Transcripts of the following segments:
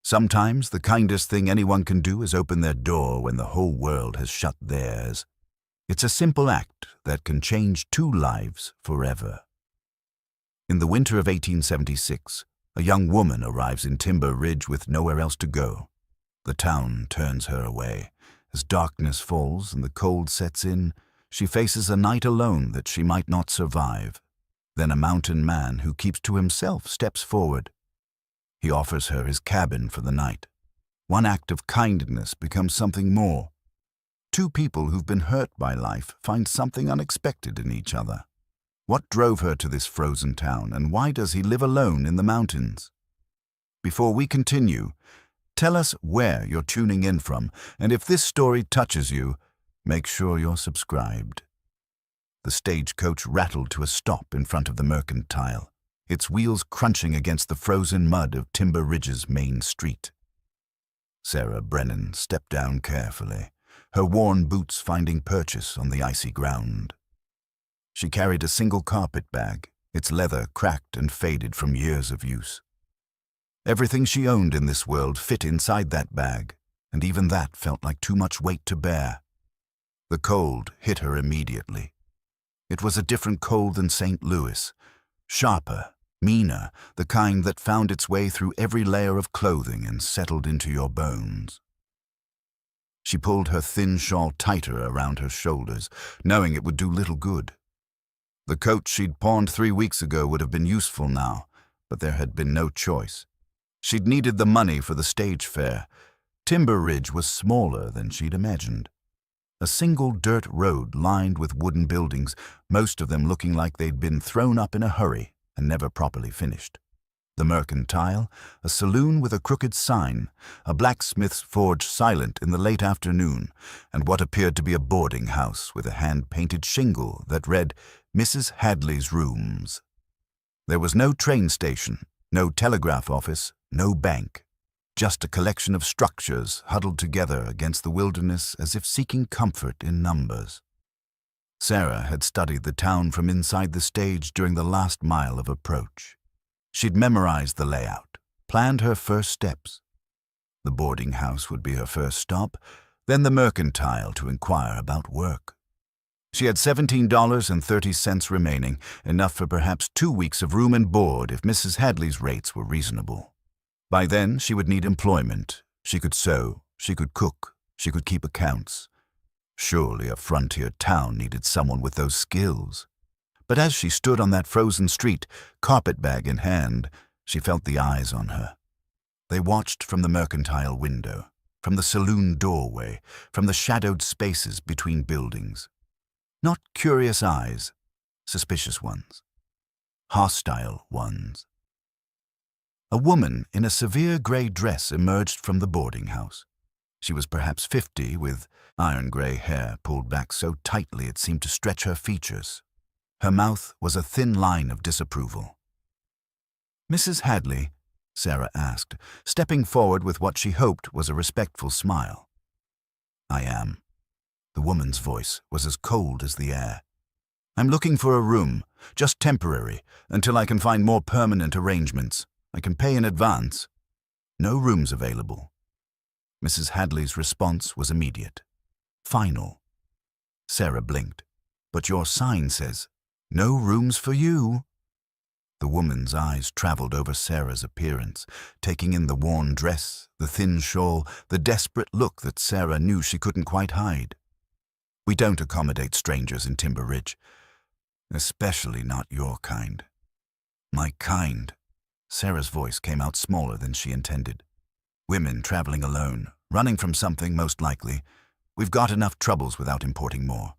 Sometimes the kindest thing anyone can do is open their door when the whole world has shut theirs. It's a simple act that can change two lives forever. In the winter of 1876, a young woman arrives in Timber Ridge with nowhere else to go. The town turns her away. As darkness falls and the cold sets in, she faces a night alone that she might not survive. Then a mountain man who keeps to himself steps forward. He offers her his cabin for the night. One act of kindness becomes something more. Two people who've been hurt by life find something unexpected in each other. What drove her to this frozen town, and why does he live alone in the mountains? Before we continue, tell us where you're tuning in from, and if this story touches you, make sure you're subscribed. The stagecoach rattled to a stop in front of the Mercantile, its wheels crunching against the frozen mud of Timber Ridge's main street. Sarah Brennan stepped down carefully, her worn boots finding purchase on the icy ground. She carried a single carpet bag, its leather cracked and faded from years of use. Everything she owned in this world fit inside that bag, and even that felt like too much weight to bear. The cold hit her immediately. It was a different cold than St. Louis, sharper, meaner, the kind that found its way through every layer of clothing and settled into your bones. She pulled her thin shawl tighter around her shoulders, knowing it would do little good. The coat she'd pawned 3 weeks ago would have been useful now, but there had been no choice. She'd needed the money for the stage fare. Timber Ridge was smaller than she'd imagined. A single dirt road lined with wooden buildings, most of them looking like they'd been thrown up in a hurry and never properly finished. The Mercantile, a saloon with a crooked sign, a blacksmith's forge silent in the late afternoon, and what appeared to be a boarding house with a hand-painted shingle that read, Mrs. Hadley's Rooms. There was no train station, no telegraph office, no bank. Just a collection of structures huddled together against the wilderness as if seeking comfort in numbers. Sarah had studied the town from inside the stage during the last mile of approach. She'd memorized the layout, planned her first steps. The boarding house would be her first stop, then the Mercantile to inquire about work. She had $17.30 remaining, enough for perhaps 2 weeks of room and board if Mrs. Hadley's rates were reasonable. By then, she would need employment. She could sew, she could cook, she could keep accounts. Surely a frontier town needed someone with those skills. But as she stood on that frozen street, carpetbag in hand, she felt the eyes on her. They watched from the Mercantile window, from the saloon doorway, from the shadowed spaces between buildings. Not curious eyes, suspicious ones, hostile ones. A woman in a severe gray dress emerged from the boarding house. She was perhaps 50, with iron-gray hair pulled back so tightly it seemed to stretch her features. Her mouth was a thin line of disapproval. "Mrs. Hadley?" Sarah asked, stepping forward with what she hoped was a respectful smile. "I am." The woman's voice was as cold as the air. "I'm looking for a room, just temporary, until I can find more permanent arrangements. I can pay in advance." "No rooms available." Mrs. Hadley's response was immediate. Final. Sarah blinked. "But your sign says, 'No rooms for you.'" The woman's eyes traveled over Sarah's appearance, taking in the worn dress, the thin shawl, the desperate look that Sarah knew she couldn't quite hide. "We don't accommodate strangers in Timber Ridge. Especially not your kind." "My kind." Sarah's voice came out smaller than she intended. "Women traveling alone, running from something most likely. We've got enough troubles without importing more."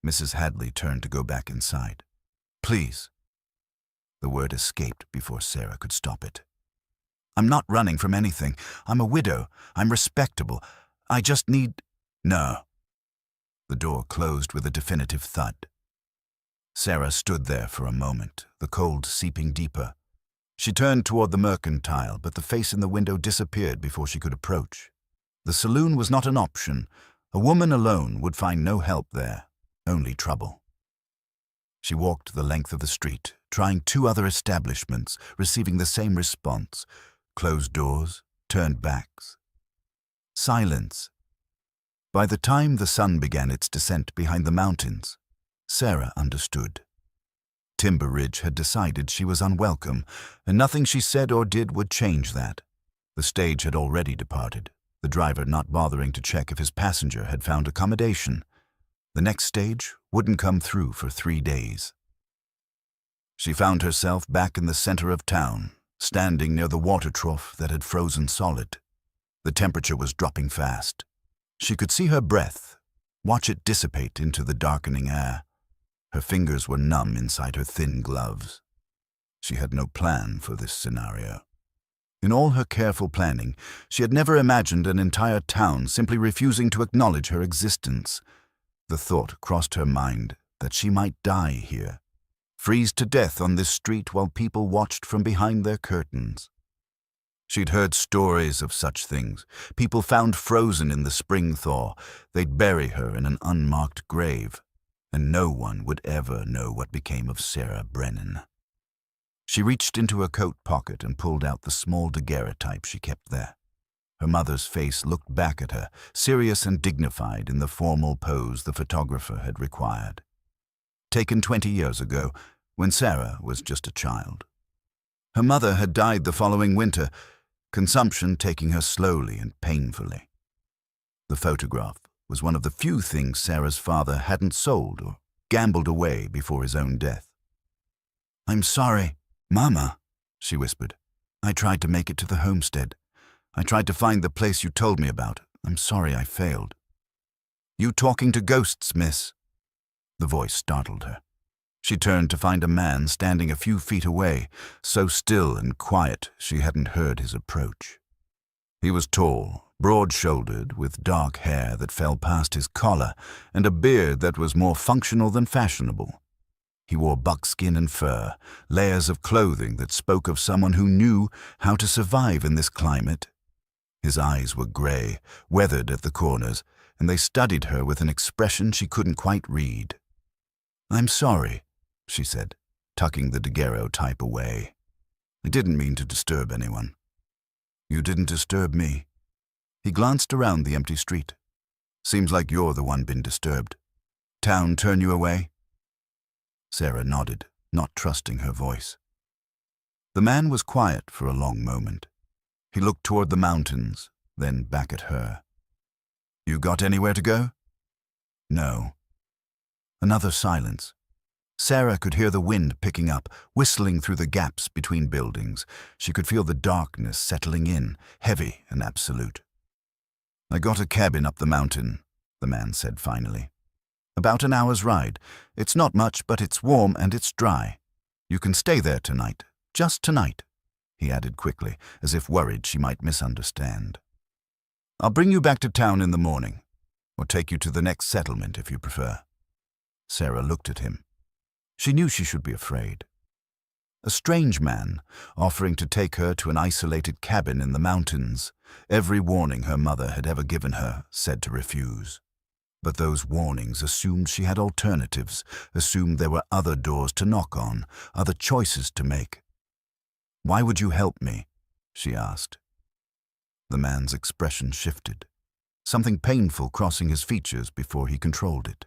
Mrs. Hadley turned to go back inside. "Please." The word escaped before Sarah could stop it. "I'm not running from anything. I'm a widow. I'm respectable. I just need—" "No." The door closed with a definitive thud. Sarah stood there for a moment, the cold seeping deeper. She turned toward the Mercantile, but the face in the window disappeared before she could approach. The saloon was not an option. A woman alone would find no help there, only trouble. She walked the length of the street, trying 2 other establishments, receiving the same response. Closed doors, turned backs. Silence. By the time the sun began its descent behind the mountains, Sarah understood. Timber Ridge had decided she was unwelcome, and nothing she said or did would change that. The stage had already departed, the driver not bothering to check if his passenger had found accommodation. The next stage wouldn't come through for 3 days. She found herself back in the center of town, standing near the water trough that had frozen solid. The temperature was dropping fast. She could see her breath, watch it dissipate into the darkening air. Her fingers were numb inside her thin gloves. She had no plan for this scenario. In all her careful planning, she had never imagined an entire town simply refusing to acknowledge her existence. The thought crossed her mind that she might die here, freeze to death on this street while people watched from behind their curtains. She'd heard stories of such things. People found frozen in the spring thaw. They'd bury her in an unmarked grave, and no one would ever know what became of Sarah Brennan. She reached into her coat pocket and pulled out the small daguerreotype she kept there. Her mother's face looked back at her, serious and dignified in the formal pose the photographer had required. Taken 20 years ago, when Sarah was just a child. Her mother had died the following winter, consumption taking her slowly and painfully. The photograph was one of the few things Sarah's father hadn't sold or gambled away before his own death. "I'm sorry, Mama," she whispered. "I tried to make it to the homestead. I tried to find the place you told me about. I'm sorry I failed." "You talking to ghosts, miss?" The voice startled her. She turned to find a man standing a few feet away, so still and quiet she hadn't heard his approach. He was tall, broad-shouldered, with dark hair that fell past his collar and a beard that was more functional than fashionable. He wore buckskin and fur, layers of clothing that spoke of someone who knew how to survive in this climate. His eyes were gray, weathered at the corners, and they studied her with an expression she couldn't quite read. "I'm sorry," she said, tucking the daguerreotype away. "I didn't mean to disturb anyone." "You didn't disturb me." He glanced around the empty street. "Seems like you're the one been disturbed. Town turn you away?" Sarah nodded, not trusting her voice. The man was quiet for a long moment. He looked toward the mountains, then back at her. "You got anywhere to go?" "No." Another silence. Sarah could hear the wind picking up, whistling through the gaps between buildings. She could feel the darkness settling in, heavy and absolute. "I got a cabin up the mountain," the man said finally. "About an hour's ride. It's not much, but it's warm and it's dry. You can stay there tonight, just tonight," he added quickly, as if worried she might misunderstand. "I'll bring you back to town in the morning, or take you to the next settlement if you prefer." Sarah looked at him. She knew she should be afraid. A strange man, offering to take her to an isolated cabin in the mountains. Every warning her mother had ever given her said to refuse. But those warnings assumed she had alternatives, assumed there were other doors to knock on, other choices to make. "Why would you help me?" she asked. The man's expression shifted, something painful crossing his features before he controlled it.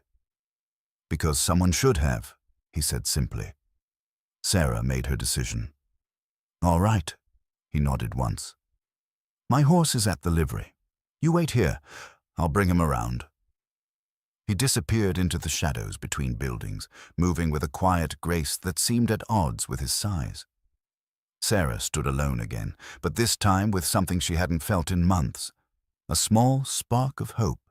"Because someone should have," he said simply. Sarah made her decision. "All right," he nodded once. "My horse is at the livery. You wait here. I'll bring him around." He disappeared into the shadows between buildings, moving with a quiet grace that seemed at odds with his size. Sarah stood alone again, but this time with something she hadn't felt in months, a small spark of hope.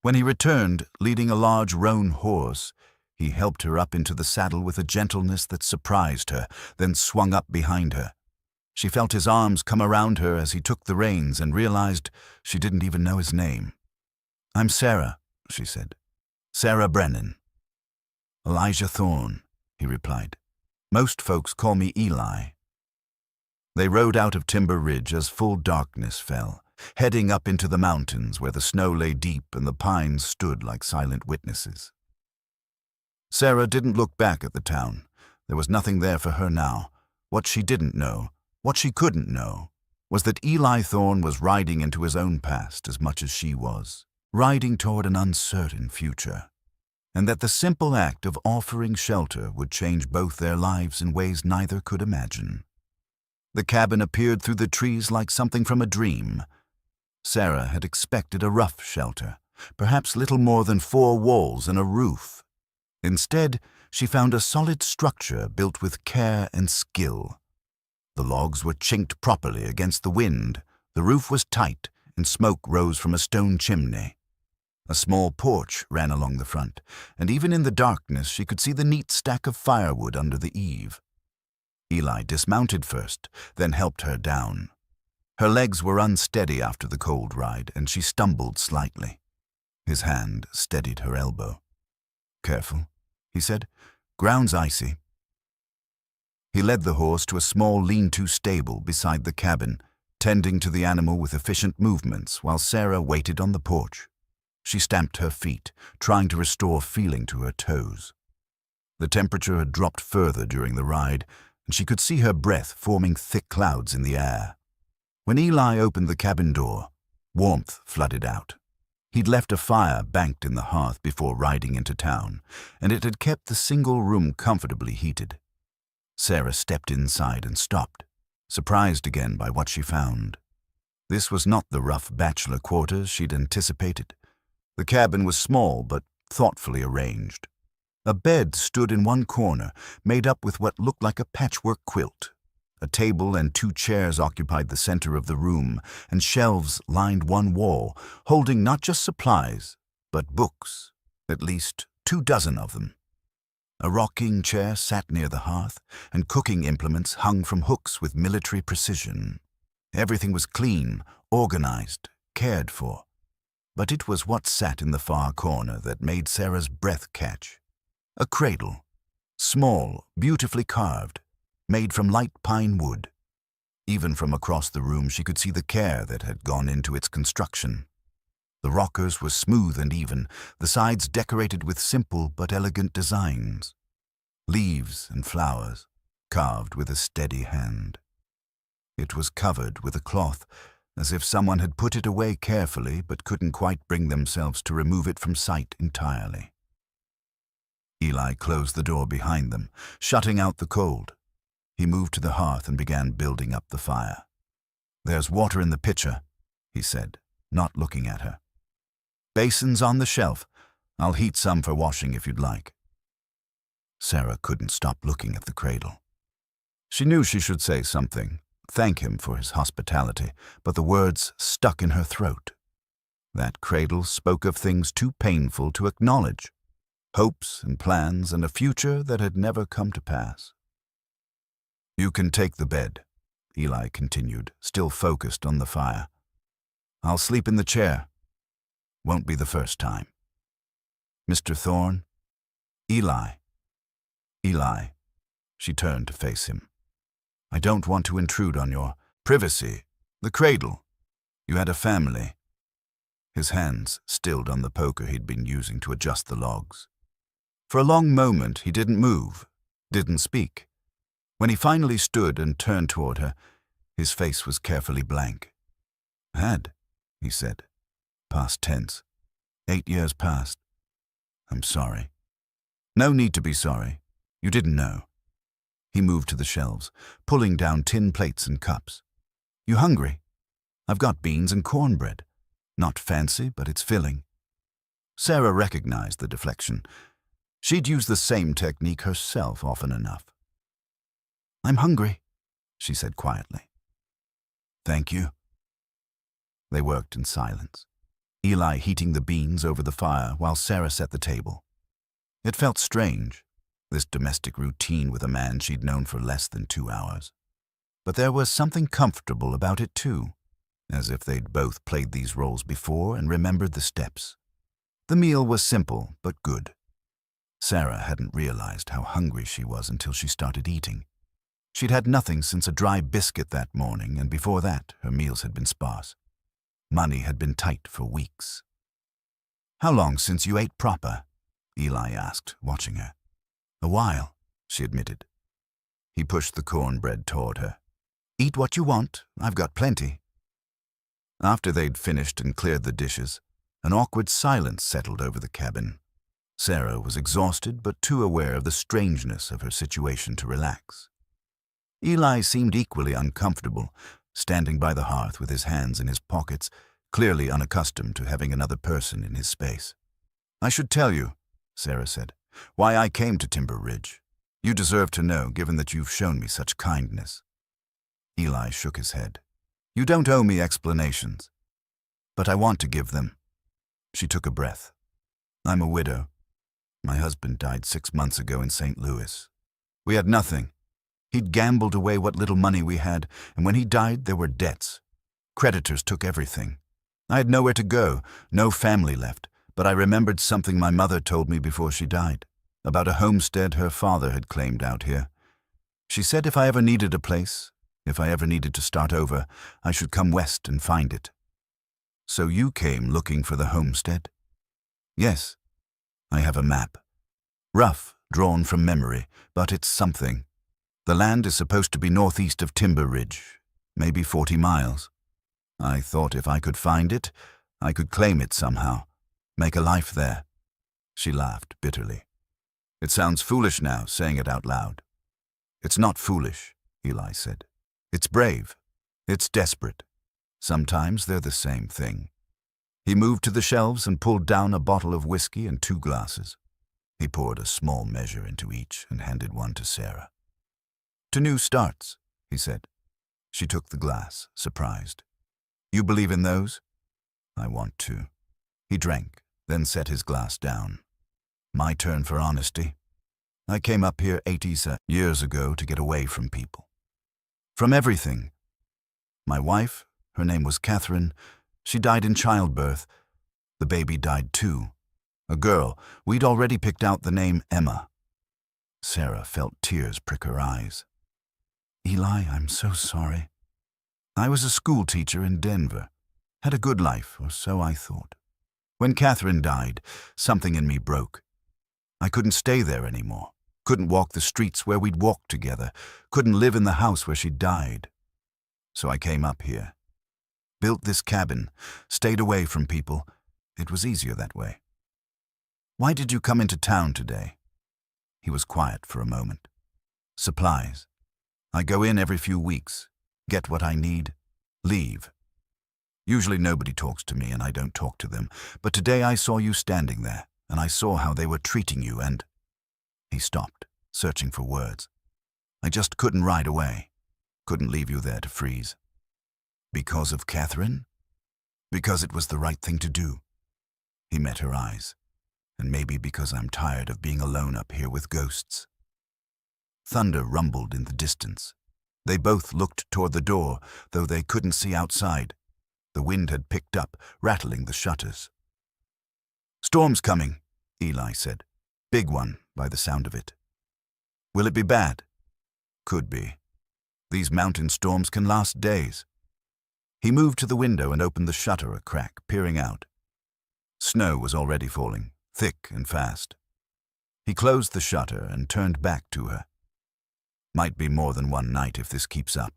When he returned, leading a large roan horse, he helped her up into the saddle with a gentleness that surprised her, then swung up behind her. She felt his arms come around her as he took the reins and realized she didn't even know his name. "I'm Sarah," she said. "Sarah Brennan." "Elijah Thorne," he replied. "Most folks call me Eli." They rode out of Timber Ridge as full darkness fell, heading up into the mountains where the snow lay deep and the pines stood like silent witnesses. Sarah didn't look back at the town. There was nothing there for her now. What she didn't know, what she couldn't know, was that Eli Thorne was riding into his own past as much as she was, riding toward an uncertain future, and that the simple act of offering shelter would change both their lives in ways neither could imagine. The cabin appeared through the trees like something from a dream. Sarah had expected a rough shelter, perhaps little more than 4 walls and a roof. Instead, she found a solid structure built with care and skill. The logs were chinked properly against the wind, the roof was tight, and smoke rose from a stone chimney. A small porch ran along the front, and even in the darkness she could see the neat stack of firewood under the eave. Eli dismounted first, then helped her down. Her legs were unsteady after the cold ride, and she stumbled slightly. His hand steadied her elbow. "Careful," he said. "Ground's icy." He led the horse to a small lean-to stable beside the cabin, tending to the animal with efficient movements while Sarah waited on the porch. She stamped her feet, trying to restore feeling to her toes. The temperature had dropped further during the ride, and she could see her breath forming thick clouds in the air. When Eli opened the cabin door, warmth flooded out. He'd left a fire banked in the hearth before riding into town, and it had kept the single room comfortably heated. Sarah stepped inside and stopped, surprised again by what she found. This was not the rough bachelor quarters she'd anticipated. The cabin was small but thoughtfully arranged. A bed stood in one corner, made up with what looked like a patchwork quilt. A table and 2 chairs occupied the center of the room, and shelves lined one wall, holding not just supplies, but books, at least 24 of them. A rocking chair sat near the hearth, and cooking implements hung from hooks with military precision. Everything was clean, organized, cared for. But it was what sat in the far corner that made Sarah's breath catch. A cradle, small, beautifully carved, made from light pine wood. Even from across the room she could see the care that had gone into its construction. The rockers were smooth and even, the sides decorated with simple but elegant designs. Leaves and flowers, carved with a steady hand. It was covered with a cloth, as if someone had put it away carefully but couldn't quite bring themselves to remove it from sight entirely. Eli closed the door behind them, shutting out the cold. He moved to the hearth and began building up the fire. "There's water in the pitcher," he said, not looking at her. "Basin's on the shelf. I'll heat some for washing if you'd like." Sarah couldn't stop looking at the cradle. She knew she should say something, thank him for his hospitality, but the words stuck in her throat. That cradle spoke of things too painful to acknowledge. Hopes and plans and a future that had never come to pass. "You can take the bed," Eli continued, still focused on the fire. "I'll sleep in the chair. Won't be the first time." "Mr. Thorne?" "Eli." "Eli." She turned to face him. "I don't want to intrude on your privacy. The cradle. You had a family." His hands stilled on the poker he'd been using to adjust the logs. For a long moment he didn't move, didn't speak. When he finally stood and turned toward her, his face was carefully blank. "Had," he said. Past tense. 8 years past. "I'm sorry." "No need to be sorry. You didn't know." He moved to the shelves, pulling down tin plates and cups. "You hungry? I've got beans and cornbread. Not fancy, but it's filling." Sarah recognized the deflection. She'd used the same technique herself often enough. "I'm hungry," she said quietly. "Thank you." They worked in silence, Eli heating the beans over the fire while Sarah set the table. It felt strange, this domestic routine with a man she'd known for less than 2 hours. But there was something comfortable about it too, as if they'd both played these roles before and remembered the steps. The meal was simple but good. Sarah hadn't realized how hungry she was until she started eating. She'd had nothing since a dry biscuit that morning, and before that her meals had been sparse. Money had been tight for weeks. "How long since you ate proper?" Eli asked, watching her. "A while," she admitted. He pushed the cornbread toward her. Eat what you want. I've got plenty." After they'd finished and cleared the dishes, an awkward silence settled over the cabin. Sarah was exhausted but too aware of the strangeness of her situation to relax. Eli seemed equally uncomfortable, standing by the hearth with his hands in his pockets, clearly unaccustomed to having another person in his space. "I should tell you," Sarah said, "why I came to Timber Ridge. You deserve to know, given that you've shown me such kindness." Eli shook his head. "You don't owe me explanations, but I want to give them." She took a breath. "I'm a widow. My husband died 6 months ago in St. Louis. We had nothing. He'd gambled away what little money we had, and when he died, there were debts. Creditors took everything. I had nowhere to go, no family left, but I remembered something my mother told me before she died, about a homestead her father had claimed out here. She said if I ever needed a place, if I ever needed to start over, I should come west and find it." "So you came looking for the homestead?" "Yes. I have a map. Rough, drawn from memory, but it's something. The land is supposed to be northeast of Timber Ridge, maybe 40 miles. I thought if I could find it, I could claim it somehow, make a life there." She laughed bitterly. "It sounds foolish now, saying it out loud." "It's not foolish," Eli said. "It's brave. It's desperate. Sometimes they're the same thing." He moved to the shelves and pulled down a bottle of whiskey and 2 glasses. He poured a small measure into each and handed one to Sarah. "To new starts," he said. She took the glass, surprised. "You believe in those?" "I want to." He drank, then set his glass down. "My turn for honesty. I came up here 80 years ago to get away from people. From everything. My wife, her name was Catherine, she died in childbirth. The baby died too. A girl, we'd already picked out the name Emma." Sarah felt tears prick her eyes. "Eli, I'm so sorry. I was a school teacher in Denver. Had a good life, or so I thought. When Catherine died, something in me broke. I couldn't stay there anymore. Couldn't walk the streets where we'd walked together. Couldn't live in the house where she died. So I came up here. Built this cabin. Stayed away from people. It was easier that way." "Why did you come into town today?" He was quiet for a moment. "Supplies. I go in every few weeks, get what I need, leave. Usually nobody talks to me and I don't talk to them, but today I saw you standing there, and I saw how they were treating you and—" He stopped, searching for words. "I just couldn't ride away. Couldn't leave you there to freeze." "Because of Catherine?" "Because it was the right thing to do." He met her eyes. "And maybe because I'm tired of being alone up here with ghosts." Thunder rumbled in the distance. They both looked toward the door, though they couldn't see outside. The wind had picked up, rattling the shutters. "Storm's coming," Eli said. "Big one, by the sound of it." "Will it be bad?" "Could be. These mountain storms can last days." He moved to the window and opened the shutter a crack, peering out. Snow was already falling, thick and fast. He closed the shutter and turned back to her. "Might be more than one night if this keeps up."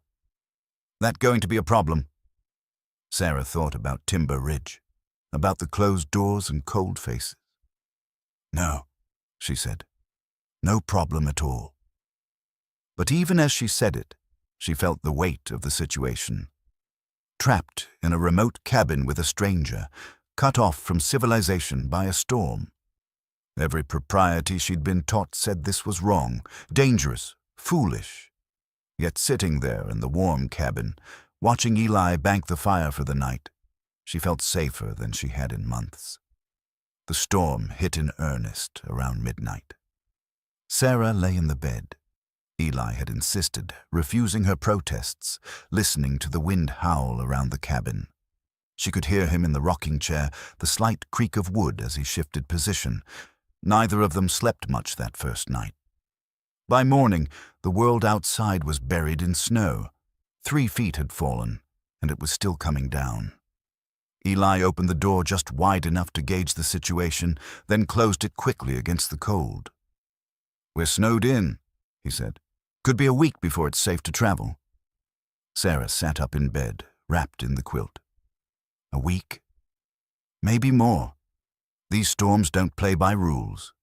"That going to be a problem?" Sarah thought about Timber Ridge, about the closed doors and cold faces. "No," she said. "No problem at all." But even as she said it, she felt the weight of the situation. Trapped in a remote cabin with a stranger, cut off from civilization by a storm. Every propriety she'd been taught said this was wrong, dangerous, foolish. Yet sitting there in the warm cabin, watching Eli bank the fire for the night, she felt safer than she had in months. The storm hit in earnest around midnight. Sarah lay in the bed. Eli had insisted, refusing her protests, listening to the wind howl around the cabin. She could hear him in the rocking chair, the slight creak of wood as he shifted position. Neither of them slept much that first night. By morning, the world outside was buried in snow. 3 feet had fallen, and it was still coming down. Eli opened the door just wide enough to gauge the situation, then closed it quickly against the cold. "We're snowed in," he said. "Could be a week before it's safe to travel." Sarah sat up in bed, wrapped in the quilt. A week? Maybe more. These storms don't play by rules.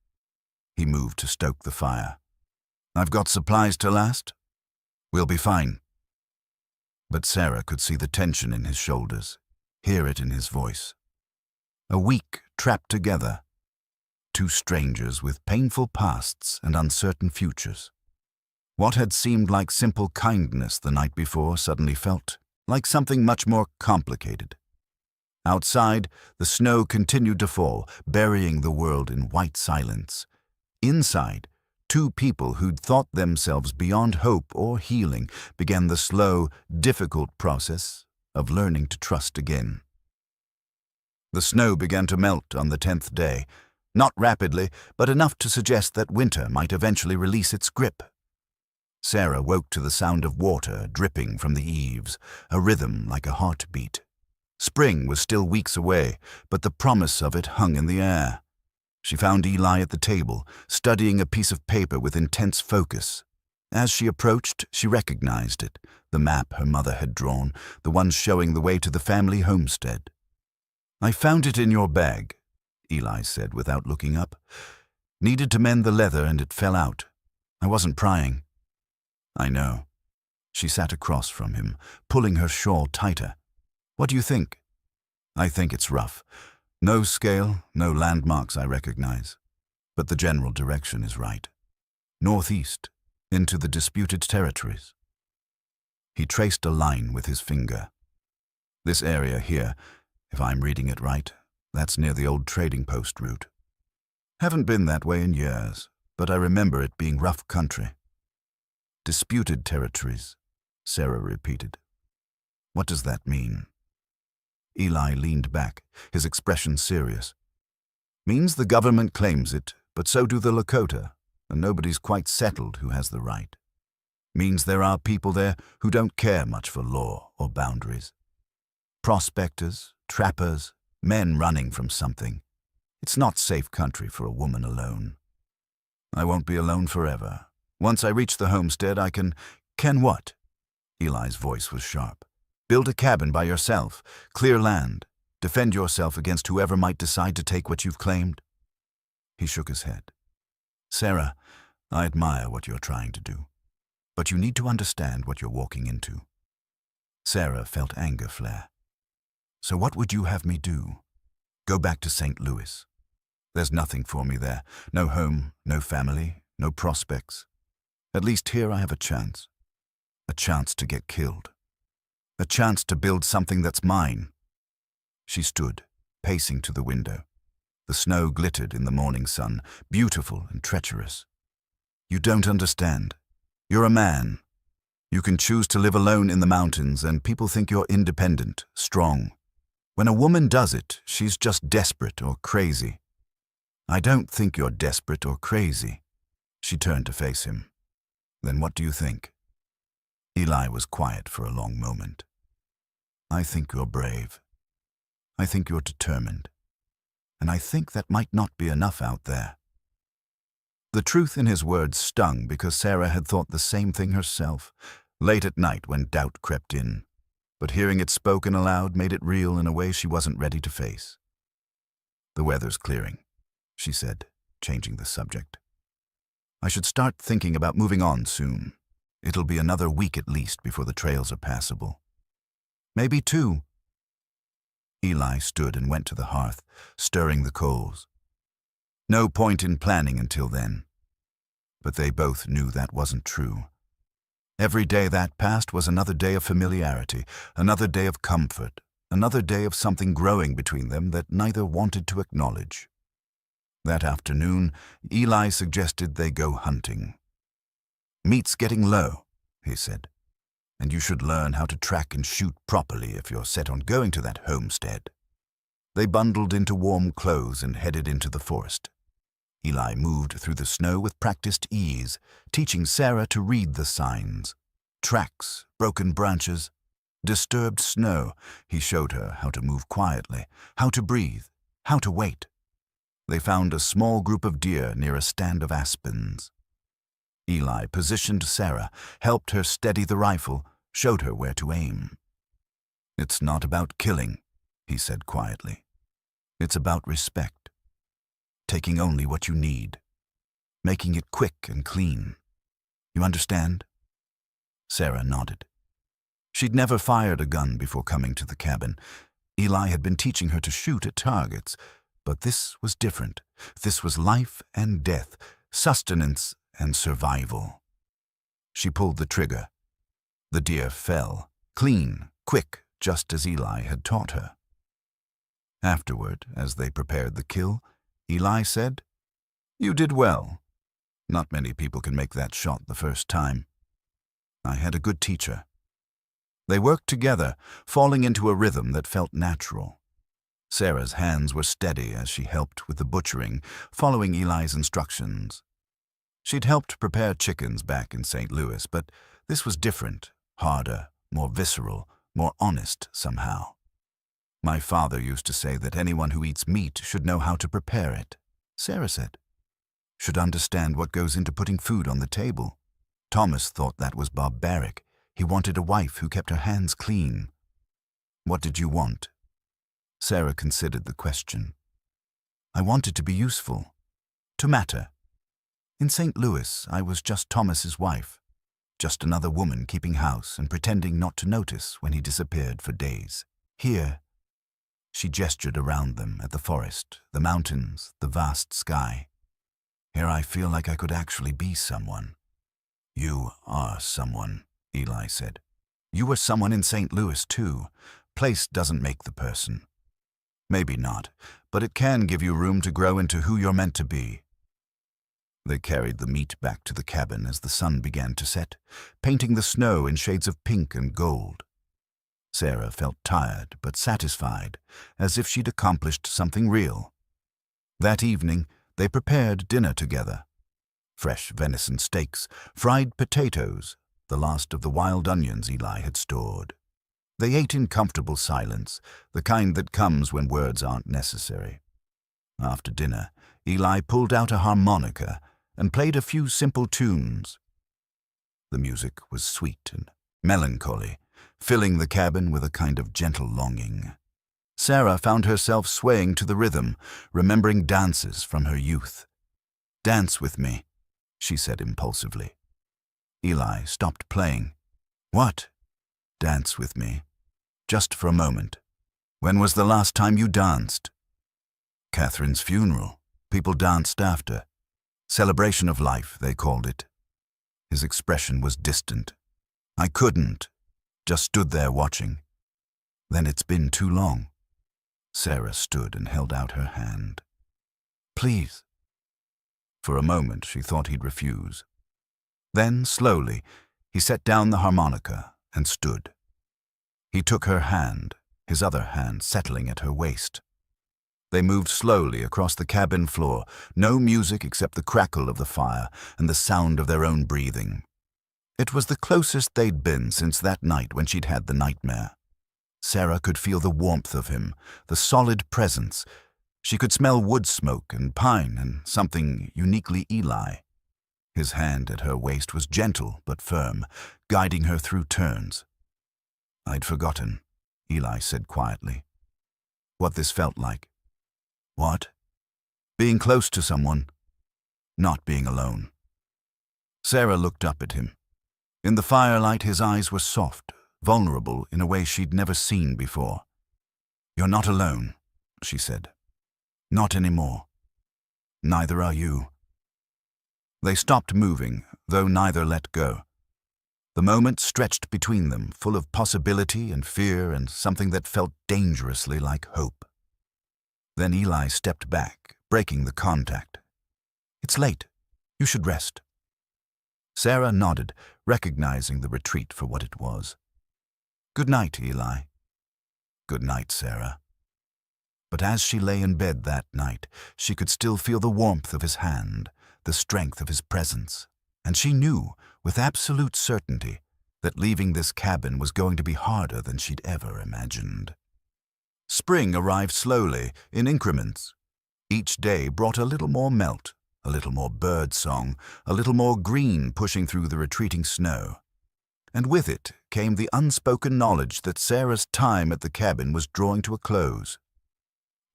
He moved to stoke the fire. I've got supplies to last. We'll be fine. But Sarah could see the tension in his shoulders, hear it in his voice. A week trapped together. Two strangers with painful pasts and uncertain futures. What had seemed like simple kindness the night before suddenly felt like something much more complicated. Outside, the snow continued to fall, burying the world in white silence. Inside, two people who'd thought themselves beyond hope or healing began the slow, difficult process of learning to trust again. The snow began to melt on the 10th day, not rapidly, but enough to suggest that winter might eventually release its grip. Sarah woke to the sound of water dripping from the eaves, a rhythm like a heartbeat. Spring was still weeks away, but the promise of it hung in the air. She found Eli at the table, studying a piece of paper with intense focus. As she approached, she recognized it, the map her mother had drawn, the one showing the way to the family homestead. "I found it in your bag," Eli said without looking up. "Needed to mend the leather and it fell out. I wasn't prying." "I know." She sat across from him, pulling her shawl tighter. "What do you think?" "I think it's rough. No scale, no landmarks I recognize. But the general direction is right. Northeast, into the disputed territories." He traced a line with his finger. "This area here, if I'm reading it right, that's near the old trading post route. Haven't been that way in years, but I remember it being rough country." "Disputed territories," Sarah repeated. "What does that mean?" Eli leaned back, his expression serious. "Means the government claims it, but so do the Lakota, and nobody's quite settled who has the right. Means there are people there who don't care much for law or boundaries. Prospectors, trappers, men running from something. It's not safe country for a woman alone. I won't be alone forever. Once I reach the homestead, I can what?" Eli's voice was sharp. "Build a cabin by yourself, clear land, defend yourself against whoever might decide to take what you've claimed." He shook his head. "Sarah, I admire what you're trying to do, but you need to understand what you're walking into." Sarah felt anger flare. "So what would you have me do? Go back to St. Louis? There's nothing for me there. No home, no family, no prospects. At least here I have a chance. A chance to get killed. A chance to build something that's mine." She stood, pacing to the window. The snow glittered in the morning sun, beautiful and treacherous. "You don't understand. You're a man. You can choose to live alone in the mountains, and people think you're independent, strong. When a woman does it, she's just desperate or crazy. I don't think you're desperate or crazy." She turned to face him. "Then what do you think?" Eli was quiet for a long moment. "I think you're brave. I think you're determined. And I think that might not be enough out there." The truth in his words stung because Sarah had thought the same thing herself, late at night when doubt crept in. But hearing it spoken aloud made it real in a way she wasn't ready to face. "The weather's clearing," she said, changing the subject. "I should start thinking about moving on soon. It'll be another week at least before the trails are passable. Maybe 2. Eli stood and went to the hearth, stirring the coals. No point in planning until then. But they both knew that wasn't true. Every day that passed was another day of familiarity, another day of comfort, another day of something growing between them that neither wanted to acknowledge. That afternoon, Eli suggested they go hunting. "Meat's getting low," he said, "and you should learn how to track and shoot properly if you're set on going to that homestead." They bundled into warm clothes and headed into the forest. Eli moved through the snow with practiced ease, teaching Sarah to read the signs. Tracks, broken branches, disturbed snow. He showed her how to move quietly, how to breathe, how to wait. They found a small group of deer near a stand of aspens. Eli positioned Sarah, helped her steady the rifle, showed her where to aim. "It's not about killing," he said quietly. "It's about respect. Taking only what you need. Making it quick and clean. You understand?" Sarah nodded. She'd never fired a gun before coming to the cabin. Eli had been teaching her to shoot at targets, but this was different. This was life and death, sustenance and survival. She pulled the trigger. The deer fell, clean, quick, just as Eli had taught her. Afterward, as they prepared the kill, Eli said, "You did well. Not many people can make that shot the first time. I had a good teacher." They worked together, falling into a rhythm that felt natural. Sarah's hands were steady as she helped with the butchering, following Eli's instructions. She'd helped prepare chickens back in St. Louis, but this was different, harder, more visceral, more honest somehow. "My father used to say that anyone who eats meat should know how to prepare it," Sarah said. "Should understand what goes into putting food on the table. Thomas thought that was barbaric. He wanted a wife who kept her hands clean." "What did you want?" Sarah considered the question. "I wanted to be useful, to matter. In St. Louis, I was just Thomas's wife, just another woman keeping house and pretending not to notice when he disappeared for days. Here," she gestured around them at the forest, the mountains, the vast sky. "Here I feel like I could actually be someone." "You are someone," Eli said. "You were someone in St. Louis, too. Place doesn't make the person. Maybe not, but it can give you room to grow into who you're meant to be." They carried the meat back to the cabin as the sun began to set, painting the snow in shades of pink and gold. Sarah felt tired but satisfied, as if she'd accomplished something real. That evening, they prepared dinner together. Fresh venison steaks, fried potatoes, the last of the wild onions Eli had stored. They ate in comfortable silence, the kind that comes when words aren't necessary. After dinner, Eli pulled out a harmonica and played a few simple tunes. The music was sweet and melancholy, filling the cabin with a kind of gentle longing. Sarah found herself swaying to the rhythm, remembering dances from her youth. "Dance with me," she said impulsively. Eli stopped playing. "What?" "Dance with me. Just for a moment. When was the last time you danced?" "Catherine's funeral. People danced after. Celebration of life, they called it." His expression was distant. "I couldn't. Just stood there watching." "Then it's been too long." Sarah stood and held out her hand. "Please." For a moment she thought he'd refuse. Then, slowly, he set down the harmonica and stood. He took her hand, his other hand settling at her waist. They moved slowly across the cabin floor, no music except the crackle of the fire and the sound of their own breathing. It was the closest they'd been since that night when she'd had the nightmare. Sarah could feel the warmth of him, the solid presence. She could smell wood smoke and pine and something uniquely Eli. His hand at her waist was gentle but firm, guiding her through turns. "I'd forgotten," Eli said quietly, "what this felt like." "What?" "Being close to someone, not being alone." Sarah looked up at him. In the firelight, his eyes were soft, vulnerable in a way she'd never seen before. "You're not alone," she said. "Not anymore. Neither are you." They stopped moving, though neither let go. The moment stretched between them, full of possibility and fear and something that felt dangerously like hope. Then Eli stepped back, breaking the contact. "It's late. You should rest." Sarah nodded, recognizing the retreat for what it was. "Good night, Eli." "Good night, Sarah." But as she lay in bed that night, she could still feel the warmth of his hand, the strength of his presence, and she knew, with absolute certainty, that leaving this cabin was going to be harder than she'd ever imagined. Spring arrived slowly, in increments. Each day brought a little more melt, a little more bird song, a little more green pushing through the retreating snow. And with it came the unspoken knowledge that Sarah's time at the cabin was drawing to a close.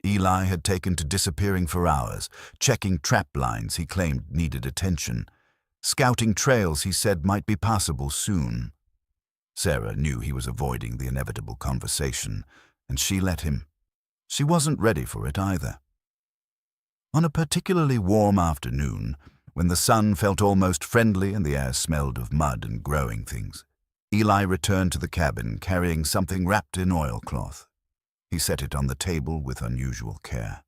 Eli had taken to disappearing for hours, checking trap lines he claimed needed attention, scouting trails he said might be passable soon. Sarah knew he was avoiding the inevitable conversation, and she let him. She wasn't ready for it either. On a particularly warm afternoon, when the sun felt almost friendly and the air smelled of mud and growing things, Eli returned to the cabin carrying something wrapped in oilcloth. He set it on the table with unusual care.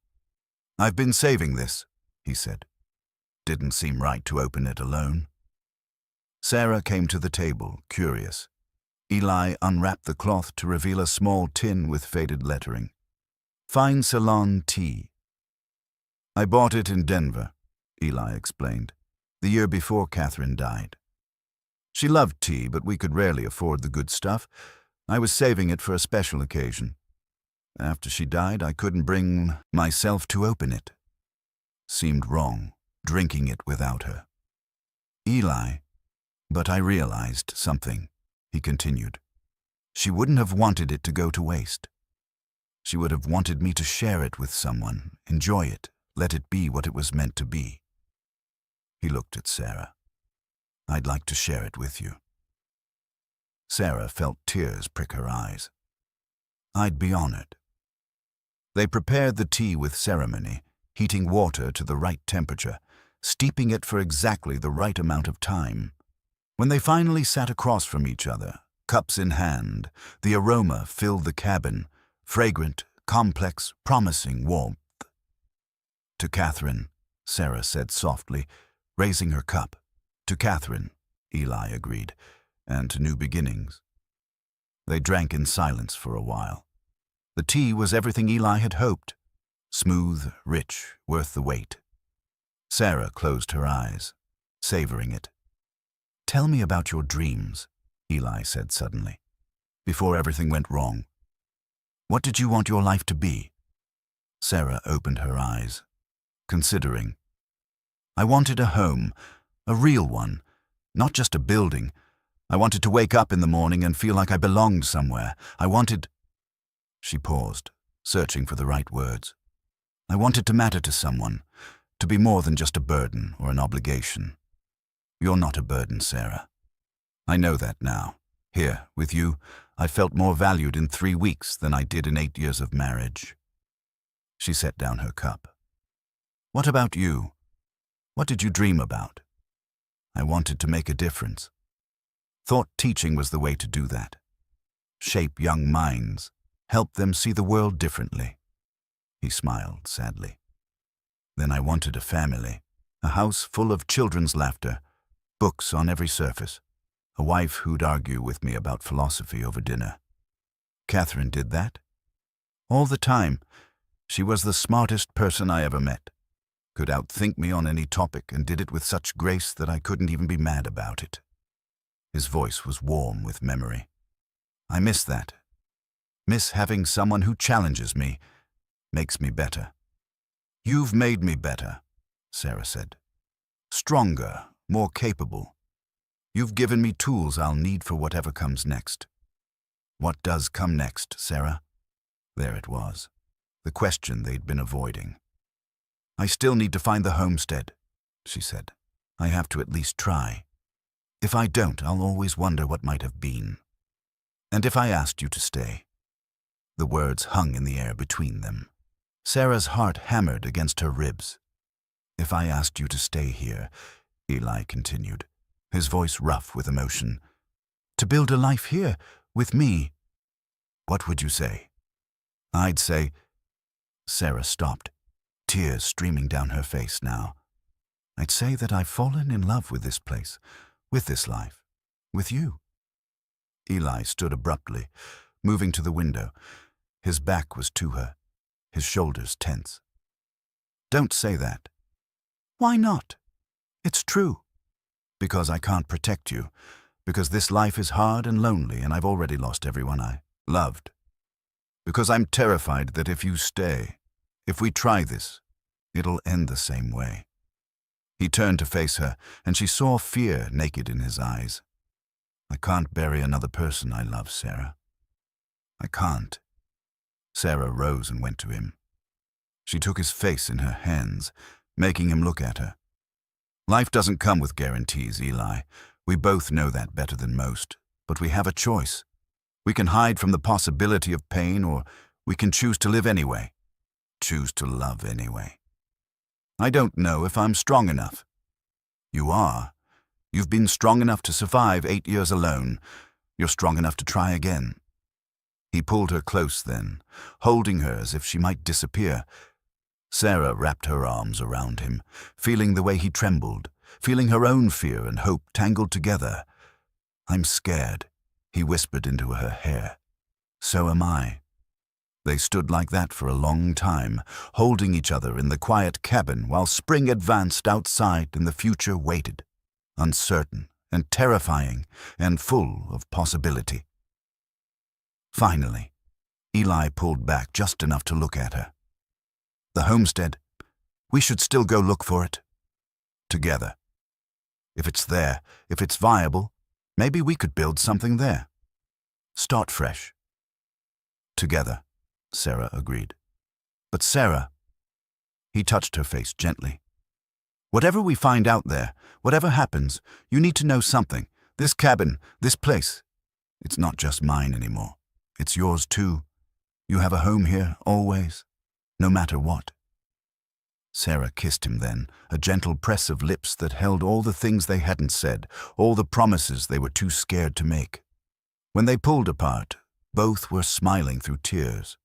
"I've been saving this," he said. "Didn't seem right to open it alone." Sarah came to the table, curious. Eli unwrapped the cloth to reveal a small tin with faded lettering. "Fine Ceylon tea." "I bought it in Denver," Eli explained, "the year before Catherine died. She loved tea, but we could rarely afford the good stuff. I was saving it for a special occasion. After she died, I couldn't bring myself to open it. Seemed wrong, drinking it without her." "Eli, but I realized something," he continued. "She wouldn't have wanted it to go to waste. She would have wanted me to share it with someone, enjoy it, let it be what it was meant to be." He looked at Sarah. "I'd like to share it with you." Sarah felt tears prick her eyes. "I'd be honored." They prepared the tea with ceremony, heating water to the right temperature, steeping it for exactly the right amount of time. When they finally sat across from each other, cups in hand, the aroma filled the cabin, fragrant, complex, promising warmth. "To Catherine," Sarah said softly, raising her cup. "To Catherine," Eli agreed, "and to new beginnings." They drank in silence for a while. The tea was everything Eli had hoped. Smooth, rich, worth the wait. Sarah closed her eyes, savoring it. "Tell me about your dreams," Eli said suddenly, "before everything went wrong. What did you want your life to be?" Sarah opened her eyes, considering. "I wanted a home, a real one, not just a building. I wanted to wake up in the morning and feel like I belonged somewhere. I wanted—" She paused, searching for the right words. "I wanted to matter to someone, to be more than just a burden or an obligation. You're not a burden, Sarah. I know that now. Here, with you, I felt more valued in 3 weeks than I did in 8 years of marriage." She set down her cup. "What about you? What did you dream about?" "I wanted to make a difference. Thought teaching was the way to do that. Shape young minds, help them see the world differently." He smiled sadly. "Then I wanted a family, a house full of children's laughter, books on every surface, a wife who'd argue with me about philosophy over dinner. Catherine did that. All the time. She was the smartest person I ever met. Could outthink me on any topic and did it with such grace that I couldn't even be mad about it." His voice was warm with memory. "I miss that. Miss having someone who challenges me, makes me better." "You've made me better," Sarah said. "Stronger, more capable. You've given me tools I'll need for whatever comes next." What does come next, Sarah? There it was, the question they'd been avoiding. "I still need to find the homestead," she said. "I have to at least try. If I don't, I'll always wonder what might have been. And if I asked you to stay?" The words hung in the air between them. Sarah's heart hammered against her ribs. "If I asked you to stay here," Eli continued, his voice rough with emotion, "to build a life here, with me, what would you say?" "I'd say—" Sarah stopped, tears streaming down her face now. "I'd say that I've fallen in love with this place, with this life, with you." Eli stood abruptly, moving to the window. His back was to her, his shoulders tense. "Don't say that." "Why not?" "It's true. Because I can't protect you. Because this life is hard and lonely and I've already lost everyone I loved. Because I'm terrified that if you stay, if we try this, it'll end the same way." He turned to face her, and she saw fear naked in his eyes. I can't bury another person I love, Sarah. I can't. Sarah rose and went to him. She took his face in her hands, making him look at her. Life doesn't come with guarantees, Eli. We both know that better than most, but we have a choice. We can hide from the possibility of pain, or we can choose to live anyway. Choose to love anyway. I don't know if I'm strong enough. You are. You've been strong enough to survive 8 years alone. You're strong enough to try again. He pulled her close then, holding her as if she might disappear. Sarah wrapped her arms around him, feeling the way he trembled, feeling her own fear and hope tangled together. I'm scared, he whispered into her hair. So am I. They stood like that for a long time, holding each other in the quiet cabin while spring advanced outside and the future waited, uncertain and terrifying and full of possibility. Finally, Eli pulled back just enough to look at her. The homestead. We should still go look for it. Together. If it's there, if it's viable, maybe we could build something there. Start fresh. Together, Sarah agreed. But Sarah, he touched her face gently. Whatever we find out there, whatever happens, you need to know something. This cabin, this place, it's not just mine anymore. It's yours too. You have a home here, always, no matter what. Sarah kissed him then, a gentle press of lips that held all the things they hadn't said, all the promises they were too scared to make. When they pulled apart, both were smiling through tears.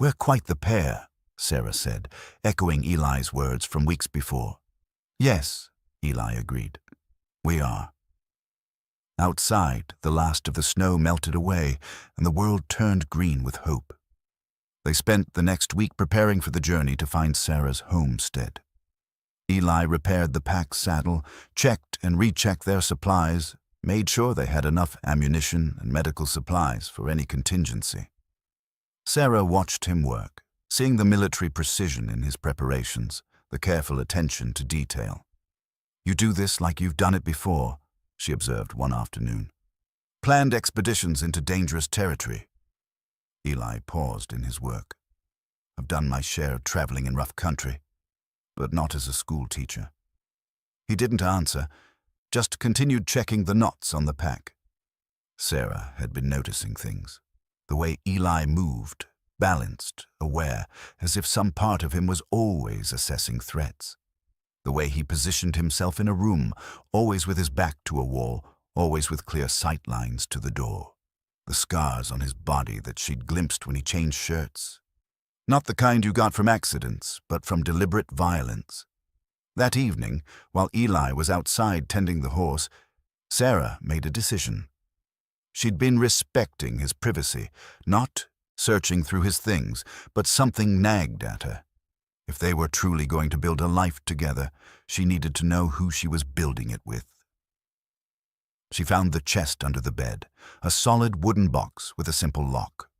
We're quite the pair, Sarah said, echoing Eli's words from weeks before. Yes, Eli agreed. We are. Outside, the last of the snow melted away, and the world turned green with hope. They spent the next week preparing for the journey to find Sarah's homestead. Eli repaired the pack saddle, checked and rechecked their supplies, made sure they had enough ammunition and medical supplies for any contingency. Sarah watched him work, seeing the military precision in his preparations, the careful attention to detail. You do this like you've done it before, she observed one afternoon. Planned expeditions into dangerous territory. Eli paused in his work. I've done my share of traveling in rough country, but not as a school teacher. He didn't answer, just continued checking the knots on the pack. Sarah had been noticing things. The way Eli moved, balanced, aware, as if some part of him was always assessing threats. The way he positioned himself in a room, always with his back to a wall, always with clear sight lines to the door. The scars on his body that she'd glimpsed when he changed shirts. Not the kind you got from accidents, but from deliberate violence. That evening, while Eli was outside tending the horse, Sarah made a decision. She'd been respecting his privacy, not searching through his things, but something nagged at her. If they were truly going to build a life together, she needed to know who she was building it with. She found the chest under the bed, a solid wooden box with a simple lock.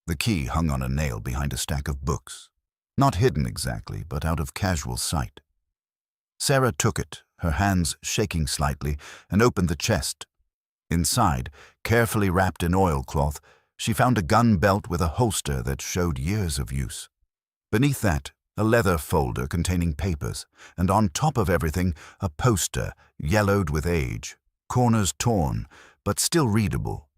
The key hung on a nail behind a stack of books, not hidden exactly, but out of casual sight. Sarah took it, her hands shaking slightly, and opened the chest. Inside, carefully wrapped in oilcloth, she found a gun belt with a holster that showed years of use. Beneath that, a leather folder containing papers, and on top of everything, a poster, yellowed with age, corners torn, but still readable.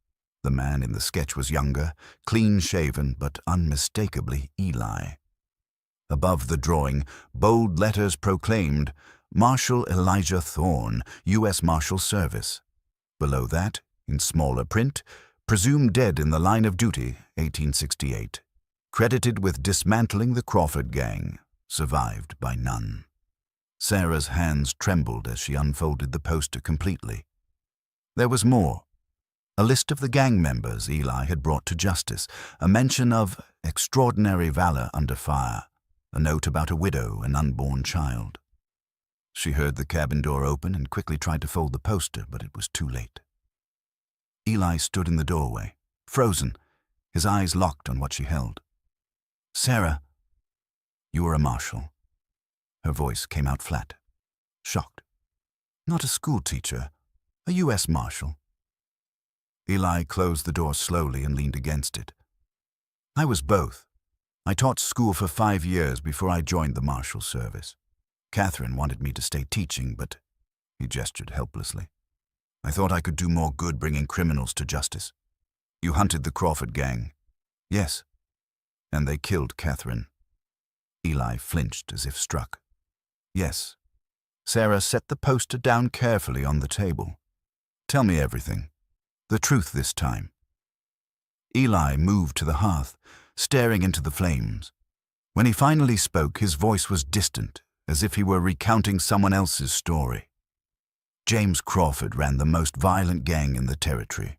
The man in the sketch was younger, clean-shaven, but unmistakably Eli. Above the drawing, bold letters proclaimed, Marshal Elijah Thorne, U.S. Marshal Service. Below that, in smaller print, presumed dead in the line of duty, 1868. Credited with dismantling the Crawford gang, survived by none. Sarah's hands trembled as she unfolded the poster completely. There was more. A list of the gang members Eli had brought to justice, a mention of extraordinary valor under fire, a note about a widow and unborn child. She heard the cabin door open and quickly tried to fold the poster, but it was too late. Eli stood in the doorway, frozen, his eyes locked on what she held. Sarah, you are a marshal. Her voice came out flat, shocked. Not a school teacher, a U.S. Marshal. Eli closed the door slowly and leaned against it. I was both. I taught school for 5 years before I joined the Marshal Service. Catherine wanted me to stay teaching, but he gestured helplessly. I thought I could do more good bringing criminals to justice. You hunted the Crawford gang. Yes. And they killed Catherine. Eli flinched as if struck. Yes. Sarah set the poster down carefully on the table. Tell me everything. The truth this time. Eli moved to the hearth, staring into the flames. When he finally spoke, his voice was distant, as if he were recounting someone else's story. James Crawford ran the most violent gang in the territory.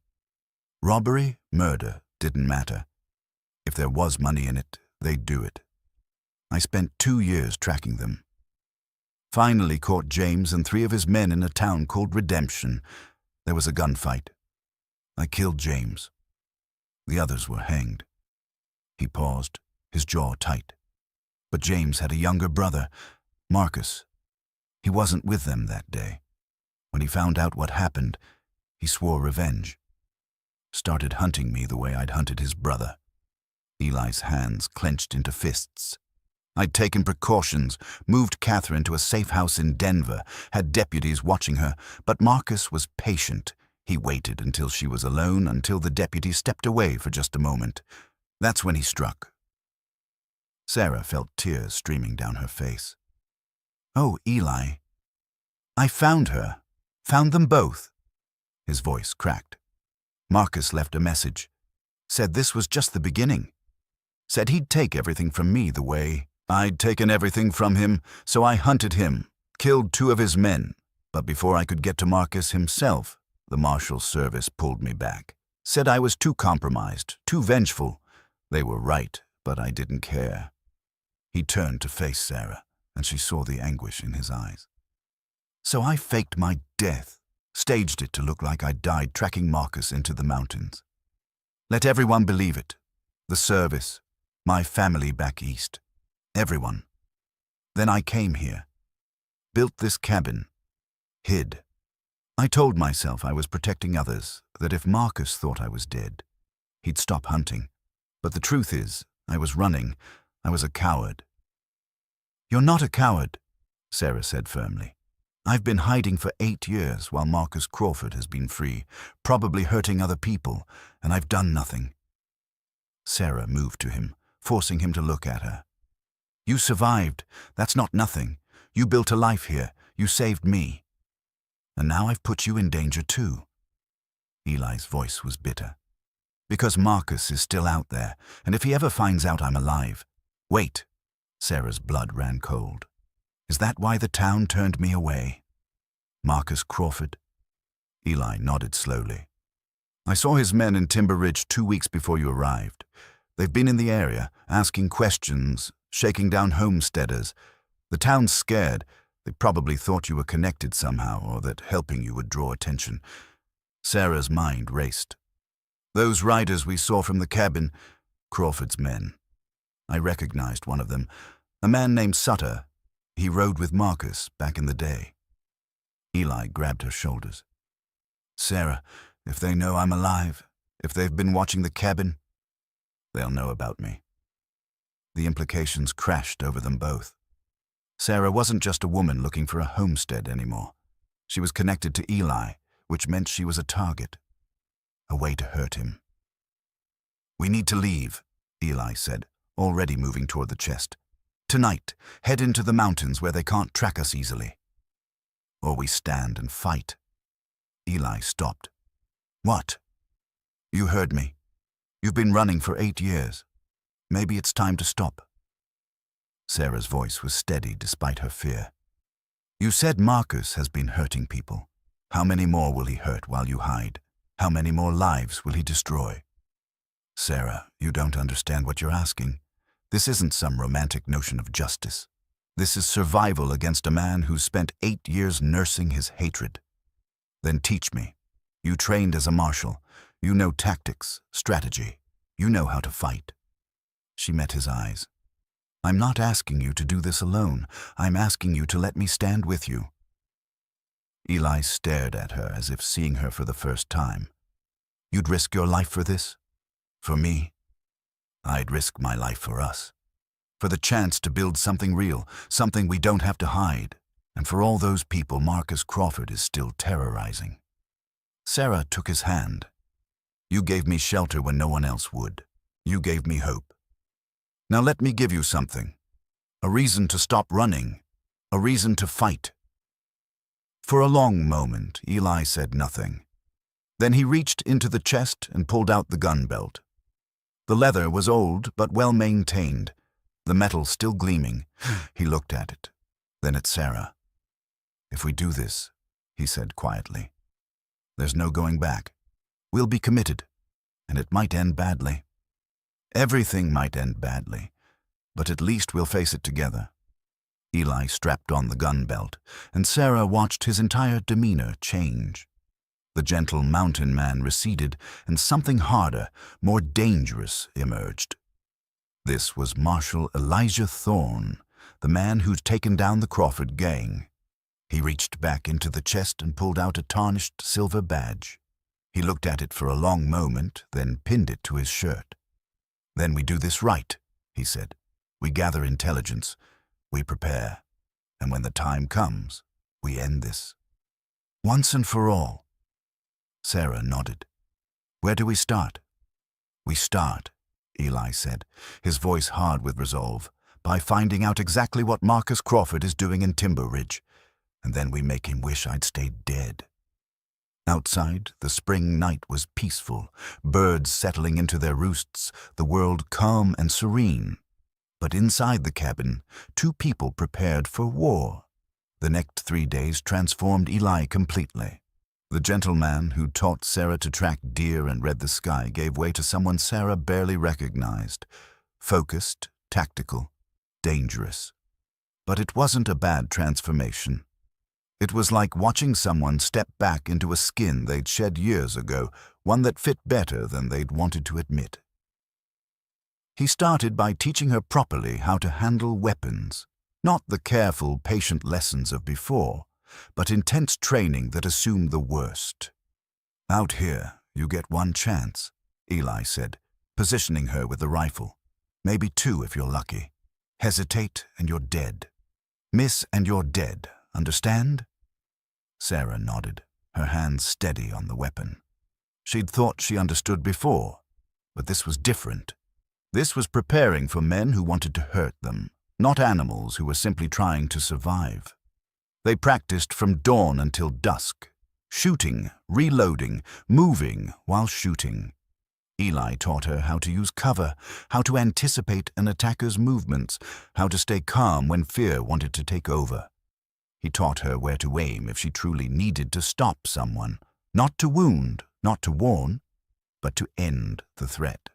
Robbery, murder, didn't matter. If there was money in it, they'd do it. I spent 2 years tracking them. Finally caught James and 3 of his men in a town called Redemption. There was a gunfight. I killed James. The others were hanged. He paused, his jaw tight. But James had a younger brother, Marcus. He wasn't with them that day. When he found out what happened, he swore revenge. Started hunting me the way I'd hunted his brother. Eli's hands clenched into fists. I'd taken precautions, moved Catherine to a safe house in Denver, had deputies watching her, but Marcus was patient. He waited until she was alone, until the deputy stepped away for just a moment. That's when he struck. Sarah felt tears streaming down her face. Oh, Eli. I found her. Found them both. His voice cracked. Marcus left a message. Said this was just the beginning. Said he'd take everything from me the way I'd taken everything from him, so I hunted him, killed 2 of his men. But before I could get to Marcus himself, the Marshal Service pulled me back. Said I was too compromised, too vengeful. They were right, but I didn't care. He turned to face Sarah, and she saw the anguish in his eyes. So I faked my death, staged it to look like I died tracking Marcus into the mountains. Let everyone believe it. The service, my family back east, everyone. Then I came here, built this cabin, hid. I told myself I was protecting others, that if Marcus thought I was dead, he'd stop hunting. But the truth is, I was running. I was a coward. You're not a coward, Sarah said firmly. I've been hiding for 8 years while Marcus Crawford has been free, probably hurting other people, and I've done nothing. Sarah moved to him, forcing him to look at her. You survived. That's not nothing. You built a life here. You saved me. And now I've put you in danger too. Eli's voice was bitter. Because Marcus is still out there, and if he ever finds out I'm alive... Wait. Sarah's blood ran cold. Is that why the town turned me away? Marcus Crawford? Eli nodded slowly. I saw his men in Timber Ridge 2 weeks before you arrived. They've been in the area, asking questions, shaking down homesteaders. The town's scared. They probably thought you were connected somehow, or that helping you would draw attention. Sarah's mind raced. Those riders we saw from the cabin, Crawford's men. I recognized one of them, a man named Sutter. He rode with Marcus back in the day. Eli grabbed her shoulders. Sarah, if they know I'm alive, if they've been watching the cabin, they'll know about me. The implications crashed over them both. Sarah wasn't just a woman looking for a homestead anymore. She was connected to Eli, which meant she was a target. A way to hurt him. We need to leave, Eli said, already moving toward the chest. Tonight, head into the mountains where they can't track us easily. Or we stand and fight. Eli stopped. What? You heard me. You've been running for 8 years. Maybe it's time to stop. Sarah's voice was steady despite her fear. You said Marcus has been hurting people. How many more will he hurt while you hide? How many more lives will he destroy? Sarah, you don't understand what you're asking. This isn't some romantic notion of justice. This is survival against a man who's spent 8 years nursing his hatred. Then teach me. You trained as a marshal. You know tactics, strategy. You know how to fight. She met his eyes. I'm not asking you to do this alone. I'm asking you to let me stand with you. Eli stared at her as if seeing her for the first time. You'd risk your life for this? For me? I'd risk my life for us. For the chance to build something real, something we don't have to hide. And for all those people Marcus Crawford is still terrorizing. Sarah took his hand. You gave me shelter when no one else would. You gave me hope. Now let me give you something. A reason to stop running. A reason to fight. For a long moment, Eli said nothing. Then he reached into the chest and pulled out the gun belt. The leather was old but well maintained, the metal still gleaming. He looked at it, then at Sarah. If we do this, he said quietly, there's no going back. We'll be committed, and it might end badly. Everything might end badly, but at least we'll face it together. Eli strapped on the gun belt, and Sarah watched his entire demeanor change. The gentle mountain man receded, and something harder, more dangerous emerged. This was Marshal Elijah Thorne, the man who'd taken down the Crawford gang. He reached back into the chest and pulled out a tarnished silver badge. He looked at it for a long moment, then pinned it to his shirt. Then we do this right, he said. We gather intelligence, we prepare, and when the time comes, we end this. Once and for all. Sarah nodded. Where do we start? We start, Eli said, his voice hard with resolve, by finding out exactly what Marcus Crawford is doing in Timber Ridge, and then we make him wish I'd stayed dead. Outside, the spring night was peaceful, birds settling into their roosts, the world calm and serene. But inside the cabin, two people prepared for war. The next 3 days transformed Eli completely. The gentleman who taught Sarah to track deer and read the sky gave way to someone Sarah barely recognized. Focused, tactical, dangerous. But it wasn't a bad transformation. It was like watching someone step back into a skin they'd shed years ago, one that fit better than they'd wanted to admit. He started by teaching her properly how to handle weapons, not the careful, patient lessons of before, but intense training that assumed the worst. Out here, you get one chance, Eli said, positioning her with the rifle. Maybe 2 if you're lucky. Hesitate and you're dead. Miss and you're dead, understand? Sarah nodded, her hands steady on the weapon. She'd thought she understood before, but this was different. This was preparing for men who wanted to hurt them, not animals who were simply trying to survive. They practiced from dawn until dusk, shooting, reloading, moving while shooting. Eli taught her how to use cover, how to anticipate an attacker's movements, how to stay calm when fear wanted to take over. He taught her where to aim if she truly needed to stop someone, not to wound, not to warn, but to end the threat.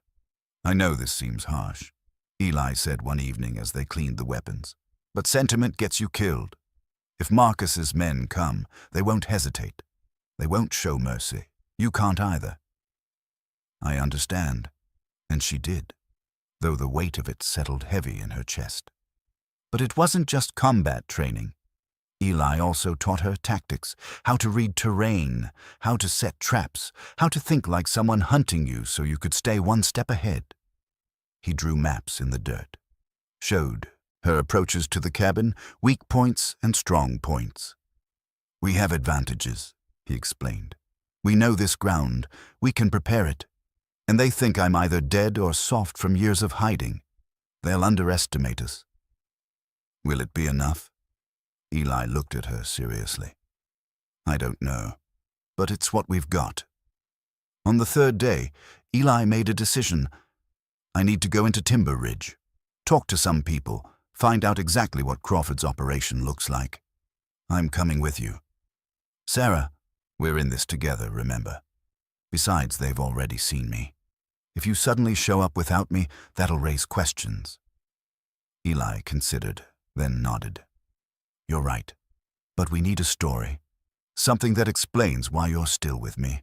I know this seems harsh, Eli said one evening as they cleaned the weapons, but sentiment gets you killed. If Marcus's men come, they won't hesitate. They won't show mercy. You can't either. I understand, and she did, though the weight of it settled heavy in her chest. But it wasn't just combat training. Eli also taught her tactics, how to read terrain, how to set traps, how to think like someone hunting you so you could stay one step ahead. He drew maps in the dirt, showed her approaches to the cabin, weak points and strong points. We have advantages, he explained. We know this ground, we can prepare it. And they think I'm either dead or soft from years of hiding. They'll underestimate us. Will it be enough? Eli looked at her seriously. I don't know, but it's what we've got. On the 3rd day, Eli made a decision. I need to go into Timber Ridge, talk to some people, find out exactly what Crawford's operation looks like. I'm coming with you. Sarah, we're in this together, remember? Besides, they've already seen me. If you suddenly show up without me, that'll raise questions. Eli considered, then nodded. You're right, but we need a story, something that explains why you're still with me.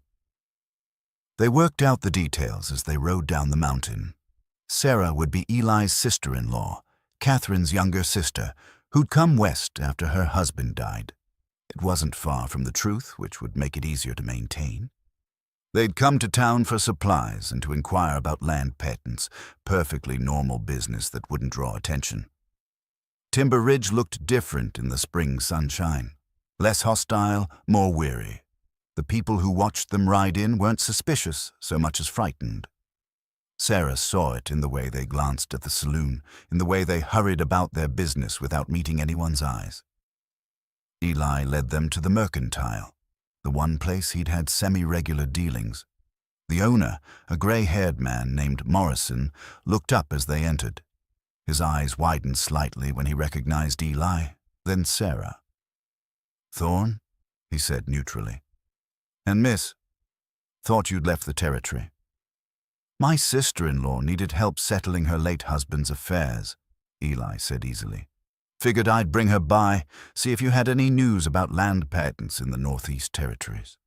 They worked out the details as they rode down the mountain. Sarah would be Eli's sister-in-law, Catherine's younger sister, who'd come west after her husband died. It wasn't far from the truth, which would make it easier to maintain. They'd come to town for supplies and to inquire about land patents, perfectly normal business that wouldn't draw attention. Timber Ridge looked different in the spring sunshine. Less hostile, more weary. The people who watched them ride in weren't suspicious so much as frightened. Sarah saw it in the way they glanced at the saloon, in the way they hurried about their business without meeting anyone's eyes. Eli led them to the mercantile, the one place he'd had semi-regular dealings. The owner, a gray-haired man named Morrison, looked up as they entered. His eyes widened slightly when he recognized Eli, then Sarah. "Thorne?" he said neutrally. "And miss, thought you'd left the territory." "My sister-in-law needed help settling her late husband's affairs," Eli said easily. "Figured I'd bring her by, see if you had any news about land patents in the Northeast Territories."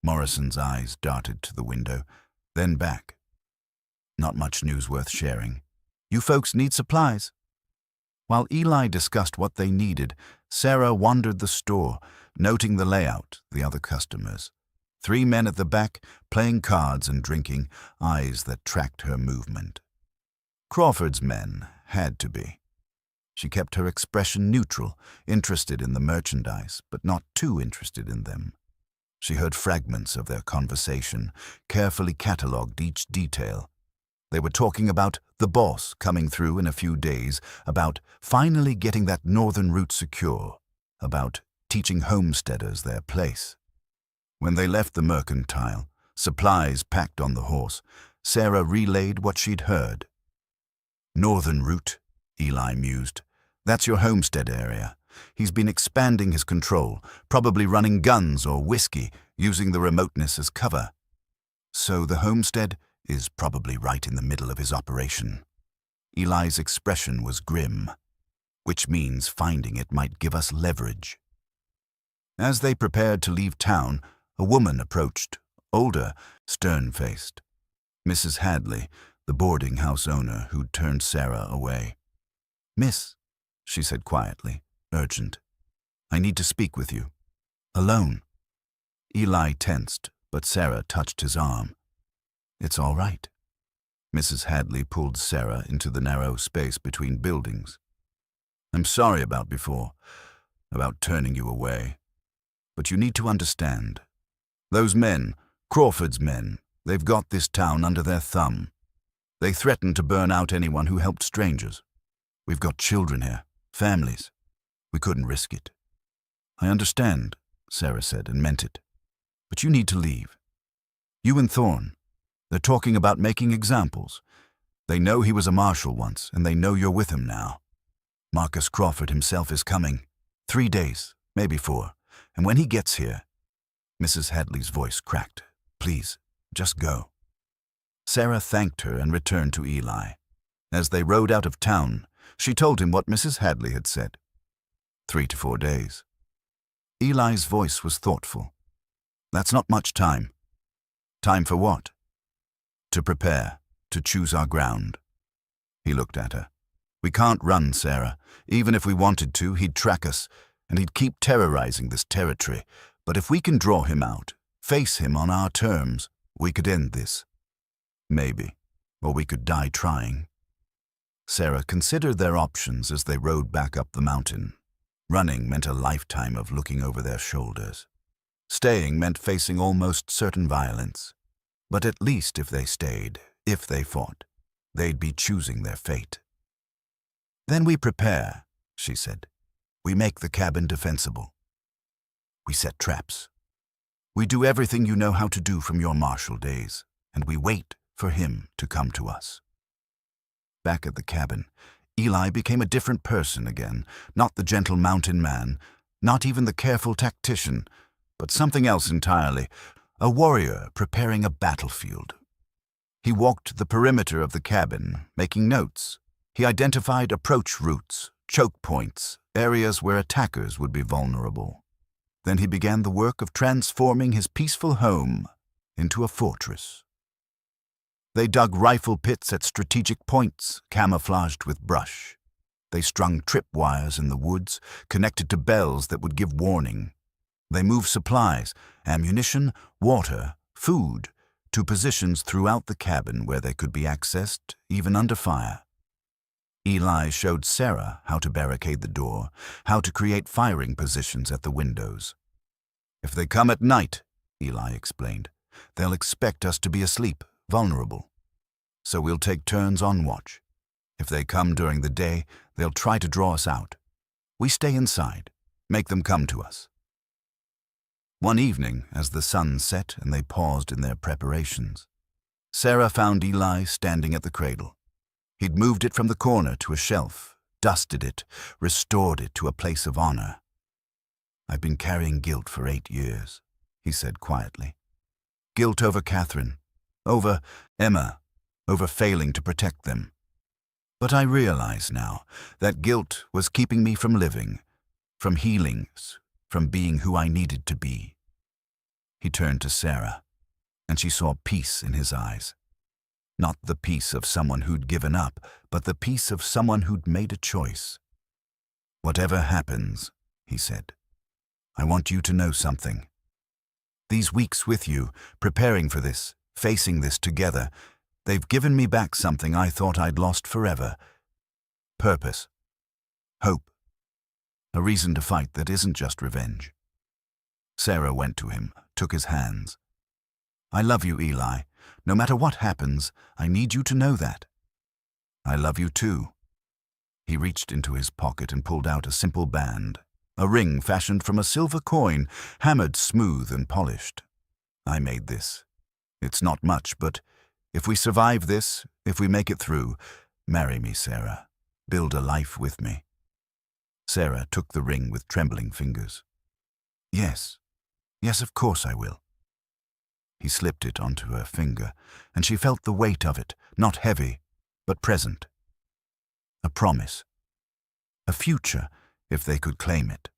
Morrison's eyes darted to the window, then back. "Not much news worth sharing. You folks need supplies." While Eli discussed what they needed, Sarah wandered the store, noting the layout, the other customers. 3 men at the back, playing cards and drinking, eyes that tracked her movement. Crawford's men had to be. She kept her expression neutral, interested in the merchandise, but not too interested in them. She heard fragments of their conversation, carefully catalogued each detail. They were talking about the boss coming through in a few days, about finally getting that northern route secure, about teaching homesteaders their place. When they left the mercantile, supplies packed on the horse, Sarah relayed what she'd heard. "Northern route," Eli mused. "That's your homestead area. He's been expanding his control, probably running guns or whiskey, using the remoteness as cover. So the homestead is probably right in the middle of his operation." Eli's expression was grim, which means finding it might give us leverage. As they prepared to leave town, a woman approached, older, stern-faced. Mrs. Hadley, the boarding house owner who'd turned Sarah away. "Miss," she said quietly, urgent, "I need to speak with you. Alone." Eli tensed, but Sarah touched his arm. "It's all right." Mrs. Hadley pulled Sarah into the narrow space between buildings. "I'm sorry about before, about turning you away. But you need to understand. Those men, Crawford's men, they've got this town under their thumb. They threatened to burn out anyone who helped strangers. We've got children here, families. We couldn't risk it." "I understand," Sarah said, and meant it. "But you need to leave. You and Thorne, they're talking about making examples. They know he was a marshal once, and they know you're with him now. Marcus Crawford himself is coming. 3 days, maybe 4. And when he gets here..." Mrs. Hadley's voice cracked. "Please, just go." Sarah thanked her and returned to Eli. As they rode out of town, she told him what Mrs. Hadley had said. 3 to 4 days. Eli's voice was thoughtful. "That's not much time." "Time for what?" "To prepare, to choose our ground." He looked at her. "We can't run, Sarah. Even if we wanted to, he'd track us, and he'd keep terrorizing this territory. But if we can draw him out, face him on our terms, we could end this. Maybe. Or we could die trying." Sarah considered their options as they rode back up the mountain. Running meant a lifetime of looking over their shoulders. Staying meant facing almost certain violence. But at least if they stayed, if they fought, they'd be choosing their fate. "Then we prepare," she said. "We make the cabin defensible. We set traps. We do everything you know how to do from your martial days, and we wait for him to come to us." Back at the cabin, Eli became a different person again, not the gentle mountain man, not even the careful tactician, but something else entirely, a warrior preparing a battlefield. He walked the perimeter of the cabin, making notes. He identified approach routes, choke points, areas where attackers would be vulnerable. Then he began the work of transforming his peaceful home into a fortress. They dug rifle pits at strategic points, camouflaged with brush. They strung tripwires in the woods, connected to bells that would give warning. They moved supplies, ammunition, water, food, to positions throughout the cabin where they could be accessed, even under fire. Eli showed Sarah how to barricade the door, how to create firing positions at the windows. "If they come at night," Eli explained, "they'll expect us to be asleep, vulnerable. So we'll take turns on watch. If they come during the day, they'll try to draw us out. We stay inside, make them come to us." One evening, as the sun set and they paused in their preparations, Sarah found Eli standing at the cradle. He'd moved it from the corner to a shelf, dusted it, restored it to a place of honor. "I've been carrying guilt for 8 years," he said quietly. "Guilt over Catherine, over Emma, over failing to protect them. But I realize now that guilt was keeping me from living, from healing, from being who I needed to be." He turned to Sarah, and she saw peace in his eyes. Not the peace of someone who'd given up, but the peace of someone who'd made a choice. "Whatever happens," he said, "I want you to know something. These weeks with you, preparing for this, facing this together, they've given me back something I thought I'd lost forever. Purpose. Hope. A reason to fight that isn't just revenge." Sarah went to him, took his hands. "I love you, Eli. No matter what happens, I need you to know that." "I love you too." He reached into his pocket and pulled out a simple band, a ring fashioned from a silver coin, hammered smooth and polished. "I made this. It's not much, but if we survive this, if we make it through, marry me, Sarah. Build a life with me." Sarah took the ring with trembling fingers. Yes, of course I will." He slipped it onto her finger, and she felt the weight of it, not heavy, but present. A promise. A future, if they could claim it.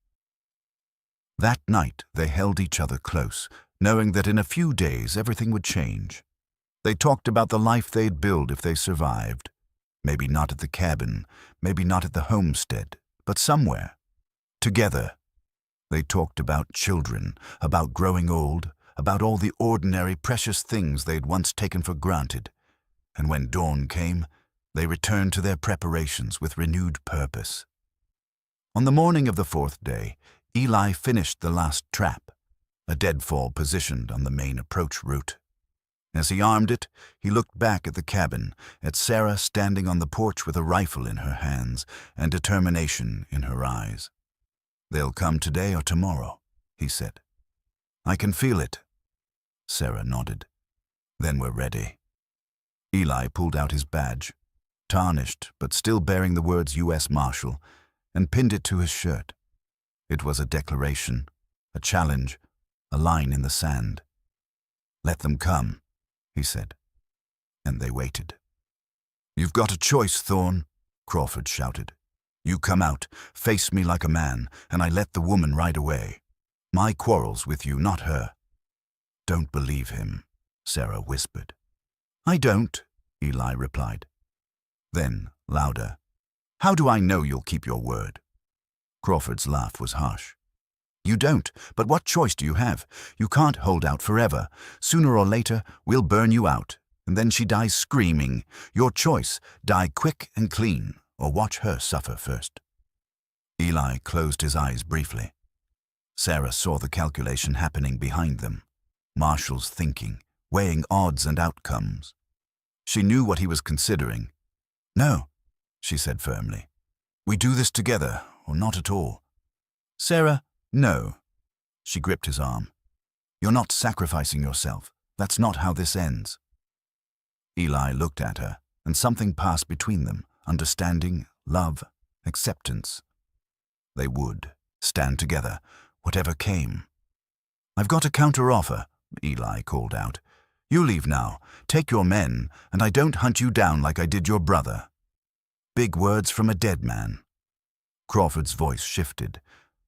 That night they held each other close, knowing that in a few days everything would change. They talked about the life they'd build if they survived. Maybe not at the cabin, maybe not at the homestead, but somewhere. Together. They talked about children, about growing old, about all the ordinary, precious things they'd once taken for granted. And when dawn came, they returned to their preparations with renewed purpose. On the morning of the 4th day, Eli finished the last trap, a deadfall positioned on the main approach route. As he armed it, he looked back at the cabin, at Sarah standing on the porch with a rifle in her hands and determination in her eyes. "They'll come today or tomorrow," he said. "I can feel it." Sarah nodded. "Then we're ready." Eli pulled out his badge, tarnished but still bearing the words U.S. Marshal, and pinned it to his shirt. It was a declaration, a challenge, a line in the sand. "Let them come," he said, and they waited. "You've got a choice, Thorne," Crawford shouted. "You come out, face me like a man, and I let the woman ride away. My quarrel's with you, not her." "Don't believe him," Sarah whispered. "I don't," Eli replied. Then, louder, "How do I know you'll keep your word?" Crawford's laugh was harsh. "You don't, but what choice do you have? You can't hold out forever. Sooner or later, we'll burn you out, and then she dies screaming. Your choice, die quick and clean, or watch her suffer first." Eli closed his eyes briefly. Sarah saw the calculation happening behind them. Marshall's thinking, weighing odds and outcomes. She knew what he was considering. "No," she said firmly. "We do this together, or not at all." "Sarah, no." She gripped his arm. "You're not sacrificing yourself. That's not how this ends." Eli looked at her, and something passed between them, understanding, love, acceptance. They would stand together, whatever came. "I've got a counter-offer," Eli called out. "You leave now, take your men, and I don't hunt you down like I did your brother." Big words from a dead man. Crawford's voice shifted,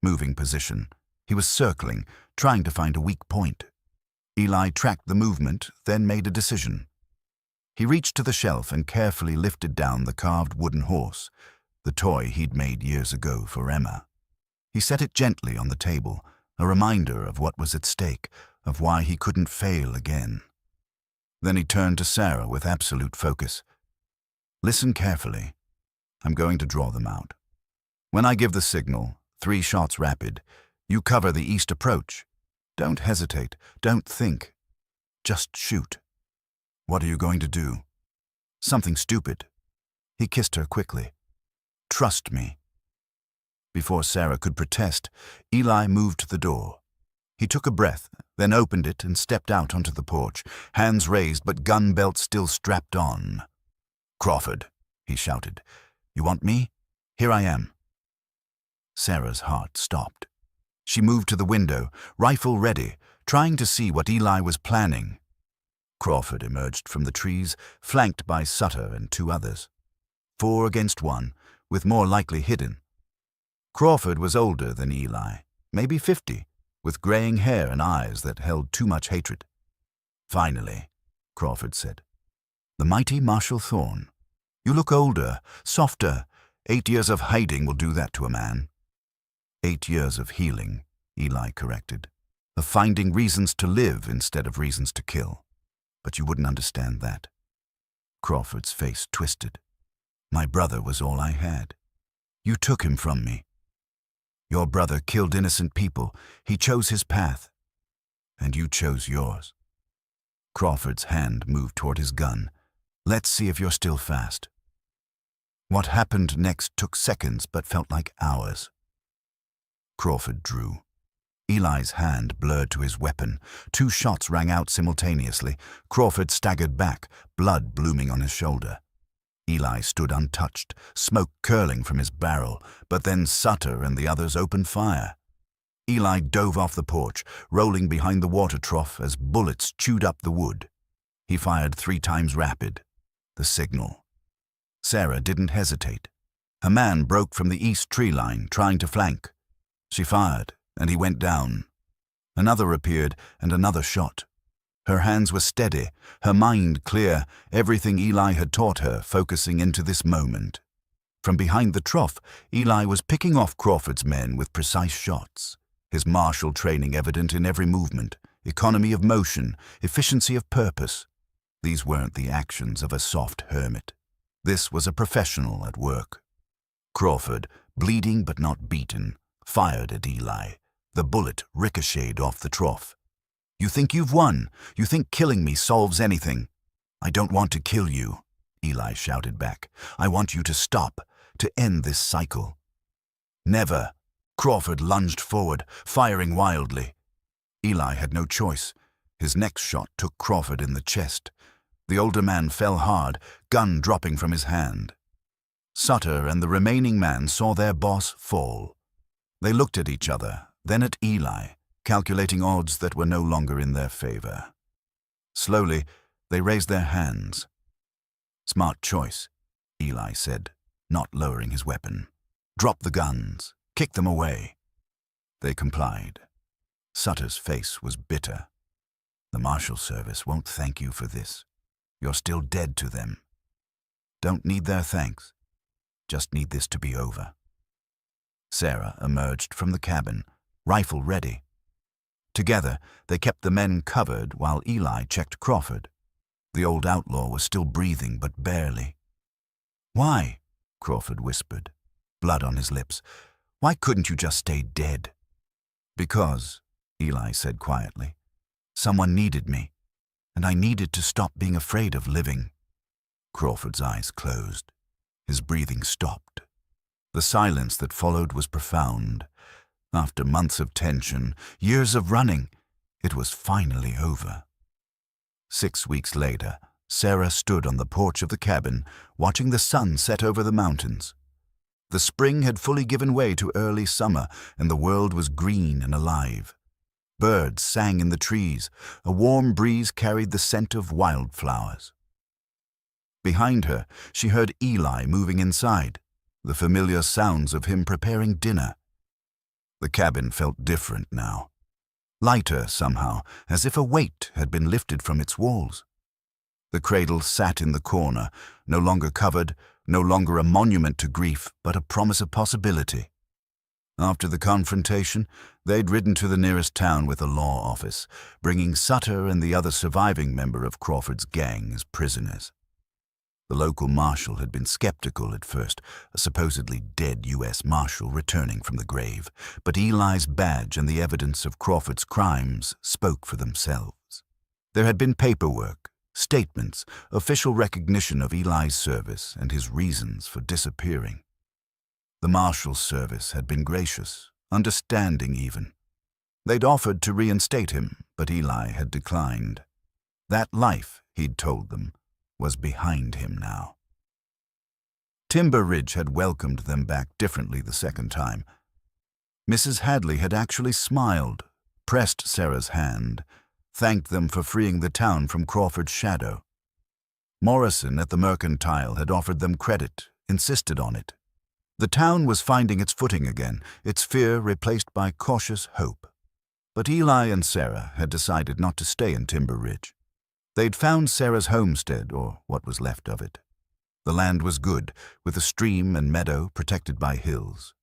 moving position. He was circling, trying to find a weak point. Eli tracked the movement, then made a decision. He reached to the shelf and carefully lifted down the carved wooden horse, the toy he'd made years ago for Emma. He set it gently on the table, a reminder of what was at stake, of why he couldn't fail again. Then he turned to Sarah with absolute focus. "Listen carefully. I'm going to draw them out. When I give the signal, 3 shots rapid, you cover the east approach. Don't hesitate, don't think. Just shoot. What are you going to do?" "Something stupid." He kissed her quickly. "Trust me." Before Sarah could protest, Eli moved to the door. He took a breath, then opened it and stepped out onto the porch, hands raised but gun belt still strapped on. "Crawford," he shouted. "You want me? Here I am." Sarah's heart stopped. She moved to the window, rifle ready, trying to see what Eli was planning. Crawford emerged from the trees, flanked by Sutter and 2 others. 4 against 1, with more likely hidden. Crawford was older than Eli, maybe 50, with graying hair and eyes that held too much hatred. "Finally," Crawford said. "The mighty Marshal Thorne. You look older, softer. 8 years of hiding will do that to a man." 8 years of healing, Eli corrected. Of finding reasons to live instead of reasons to kill. But you wouldn't understand that. Crawford's face twisted. "My brother was all I had. You took him from me. Your brother killed innocent people. He chose his path. And you chose yours." Crawford's hand moved toward his gun. "Let's see if you're still fast." What happened next took seconds but felt like hours. Crawford drew. Eli's hand blurred to his weapon. 2 shots rang out simultaneously. Crawford staggered back, blood blooming on his shoulder. Eli stood untouched, smoke curling from his barrel, but then Sutter and the others opened fire. Eli dove off the porch, rolling behind the water trough as bullets chewed up the wood. He fired 3 times rapid. The signal. Sarah didn't hesitate. A man broke from the east tree line, trying to flank. She fired, and he went down. Another appeared, and another shot. Her hands were steady, her mind clear, everything Eli had taught her focusing into this moment. From behind the trough, Eli was picking off Crawford's men with precise shots, his martial training evident in every movement, economy of motion, efficiency of purpose. These weren't the actions of a soft hermit. This was a professional at work. Crawford, bleeding but not beaten, fired at Eli. The bullet ricocheted off the trough. "You think you've won? You think killing me solves anything?" "I don't want to kill you," Eli shouted back. "I want you to stop, to end this cycle." "Never." Crawford lunged forward, firing wildly. Eli had no choice. His next shot took Crawford in the chest. The older man fell hard, gun dropping from his hand. Sutter and the remaining man saw their boss fall. They looked at each other, then at Eli, calculating odds that were no longer in their favor. Slowly, they raised their hands. "Smart choice," Eli said, not lowering his weapon. "Drop the guns. Kick them away." They complied. Sutter's face was bitter. "The Marshal Service won't thank you for this. You're still dead to them. Don't need their thanks. Just need this to be over." Sarah emerged from the cabin, rifle ready. Together, they kept the men covered while Eli checked Crawford. The old outlaw was still breathing, but barely. "Why?" Crawford whispered, blood on his lips. "Why couldn't you just stay dead?" "Because," Eli said quietly, "someone needed me, and I needed to stop being afraid of living." Crawford's eyes closed. His breathing stopped. The silence that followed was profound. After months of tension, years of running, it was finally over. 6 weeks later, Sarah stood on the porch of the cabin, watching the sun set over the mountains. The spring had fully given way to early summer, and the world was green and alive. Birds sang in the trees. A warm breeze carried the scent of wildflowers. Behind her, she heard Eli moving inside, the familiar sounds of him preparing dinner. The cabin felt different now. Lighter somehow, as if a weight had been lifted from its walls. The cradle sat in the corner, no longer covered, no longer a monument to grief, but a promise of possibility. After the confrontation, they'd ridden to the nearest town with a law office, bringing Sutter and the other surviving member of Crawford's gang as prisoners. The local marshal had been skeptical at first, a supposedly dead U.S. marshal returning from the grave, but Eli's badge and the evidence of Crawford's crimes spoke for themselves. There had been paperwork, statements, official recognition of Eli's service and his reasons for disappearing. The marshal's service had been gracious, understanding even. They'd offered to reinstate him, but Eli had declined. That life, he'd told them, was behind him now. Timber Ridge had welcomed them back differently the second time. Mrs. Hadley had actually smiled, pressed Sarah's hand, thanked them for freeing the town from Crawford's shadow. Morrison at the Mercantile had offered them credit, insisted on it. The town was finding its footing again, its fear replaced by cautious hope. But Eli and Sarah had decided not to stay in Timber Ridge. They'd found Sarah's homestead, or what was left of it. The land was good, with a stream and meadow protected by hills.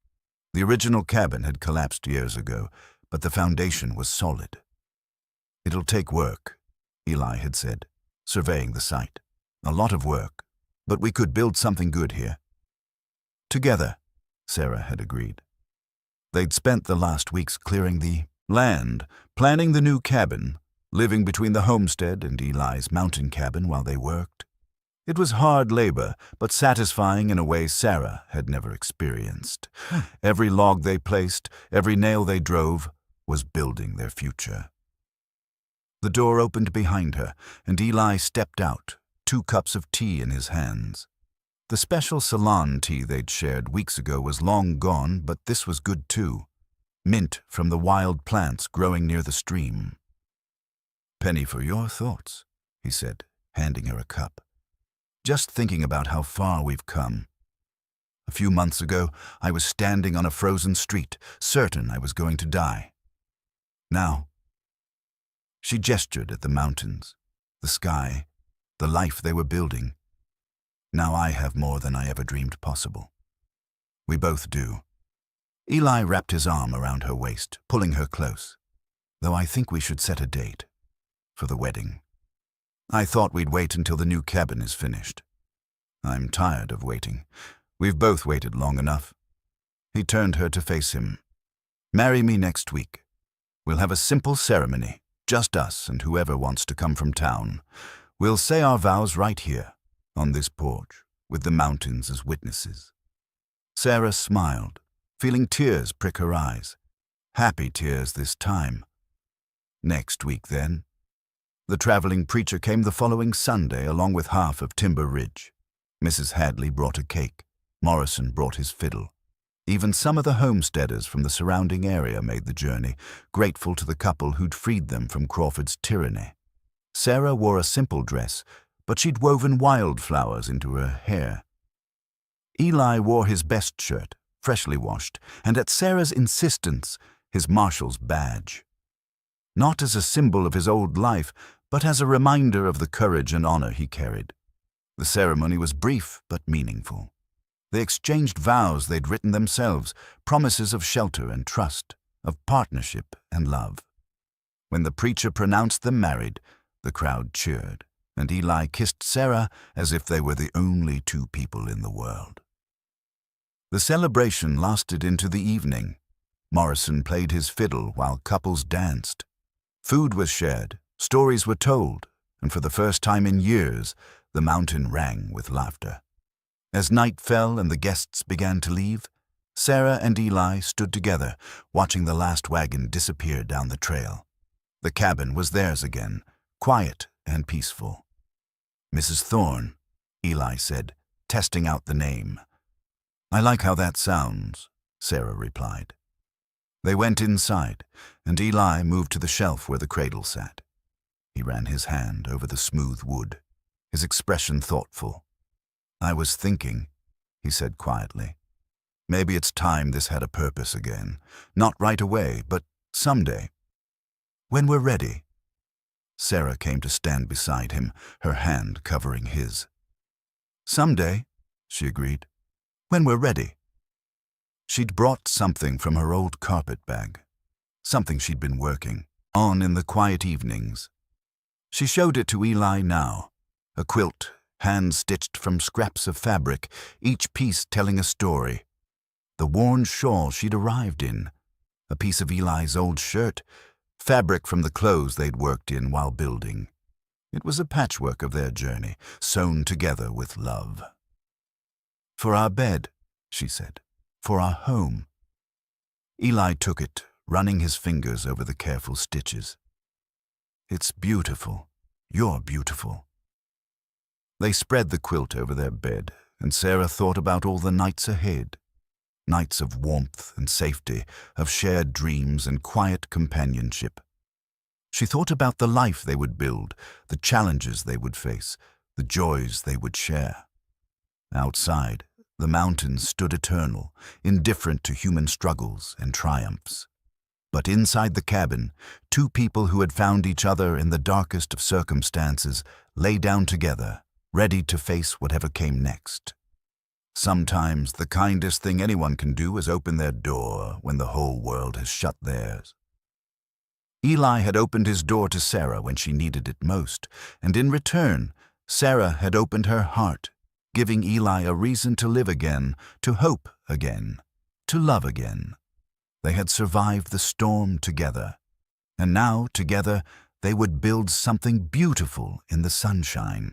The original cabin had collapsed years ago, but the foundation was solid. "It'll take work," Eli had said, surveying the site. "A lot of work, but we could build something good here." "Together," Sarah had agreed. They'd spent the last weeks clearing the land, planning the new cabin, living between the homestead and Eli's mountain cabin while they worked. It was hard labor, but satisfying in a way Sarah had never experienced. Every log they placed, every nail they drove, was building their future. The door opened behind her, and Eli stepped out, 2 cups of tea in his hands. The special Ceylon tea they'd shared weeks ago was long gone, but this was good too. Mint from the wild plants growing near the stream. "Penny for your thoughts," he said, handing her a cup. "Just thinking about how far we've come. A few months ago, I was standing on a frozen street, certain I was going to die. Now," she gestured at the mountains, the sky, the life they were building. "Now I have more than I ever dreamed possible. We both do." Eli wrapped his arm around her waist, pulling her close. "Though I think we should set a date. For the wedding. I thought we'd wait until the new cabin is finished. I'm tired of waiting. We've both waited long enough." He turned her to face him. "Marry me next week. We'll have a simple ceremony, just us and whoever wants to come from town. We'll say our vows right here, on this porch, with the mountains as witnesses." Sarah smiled, feeling tears prick her eyes. Happy tears this time. Next week, then. The traveling preacher came the following Sunday along with half of Timber Ridge. Mrs. Hadley brought a cake. Morrison brought his fiddle. Even some of the homesteaders from the surrounding area made the journey, grateful to the couple who'd freed them from Crawford's tyranny. Sarah wore a simple dress, but she'd woven wildflowers into her hair. Eli wore his best shirt, freshly washed, and at Sarah's insistence, his marshal's badge. Not as a symbol of his old life, but as a reminder of the courage and honor he carried. The ceremony was brief but meaningful. They exchanged vows they'd written themselves, promises of shelter and trust, of partnership and love. When the preacher pronounced them married, the crowd cheered, and Eli kissed Sarah as if they were the only 2 people in the world. The celebration lasted into the evening. Morrison played his fiddle while couples danced. Food was shared, stories were told, and for the first time in years, the mountain rang with laughter. As night fell and the guests began to leave, Sarah and Eli stood together, watching the last wagon disappear down the trail. The cabin was theirs again, quiet and peaceful. "Mrs. Thorne," Eli said, testing out the name. "I like how that sounds," Sarah replied. They went inside, and Eli moved to the shelf where the cradle sat. He ran his hand over the smooth wood, his expression thoughtful. "I was thinking," he said quietly, "maybe it's time this had a purpose again. Not right away, but someday. When we're ready." Sarah came to stand beside him, her hand covering his. "Someday," she agreed. "When we're ready." She'd brought something from her old carpet bag, something she'd been working on in the quiet evenings. She showed it to Eli now, a quilt, hand-stitched from scraps of fabric, each piece telling a story. The worn shawl she'd arrived in, a piece of Eli's old shirt, fabric from the clothes they'd worked in while building. It was a patchwork of their journey, sewn together with love. "For our bed," she said, "for our home." Eli took it, running his fingers over the careful stitches. "It's beautiful. You're beautiful." They spread the quilt over their bed, and Sarah thought about all the nights ahead. Nights of warmth and safety, of shared dreams and quiet companionship. She thought about the life they would build, the challenges they would face, the joys they would share. Outside, the mountains stood eternal, indifferent to human struggles and triumphs. But inside the cabin, two people who had found each other in the darkest of circumstances lay down together, ready to face whatever came next. Sometimes the kindest thing anyone can do is open their door when the whole world has shut theirs. Eli had opened his door to Sarah when she needed it most, and in return, Sarah had opened her heart, giving Eli a reason to live again, to hope again, to love again. They had survived the storm together, and now, together, they would build something beautiful in the sunshine.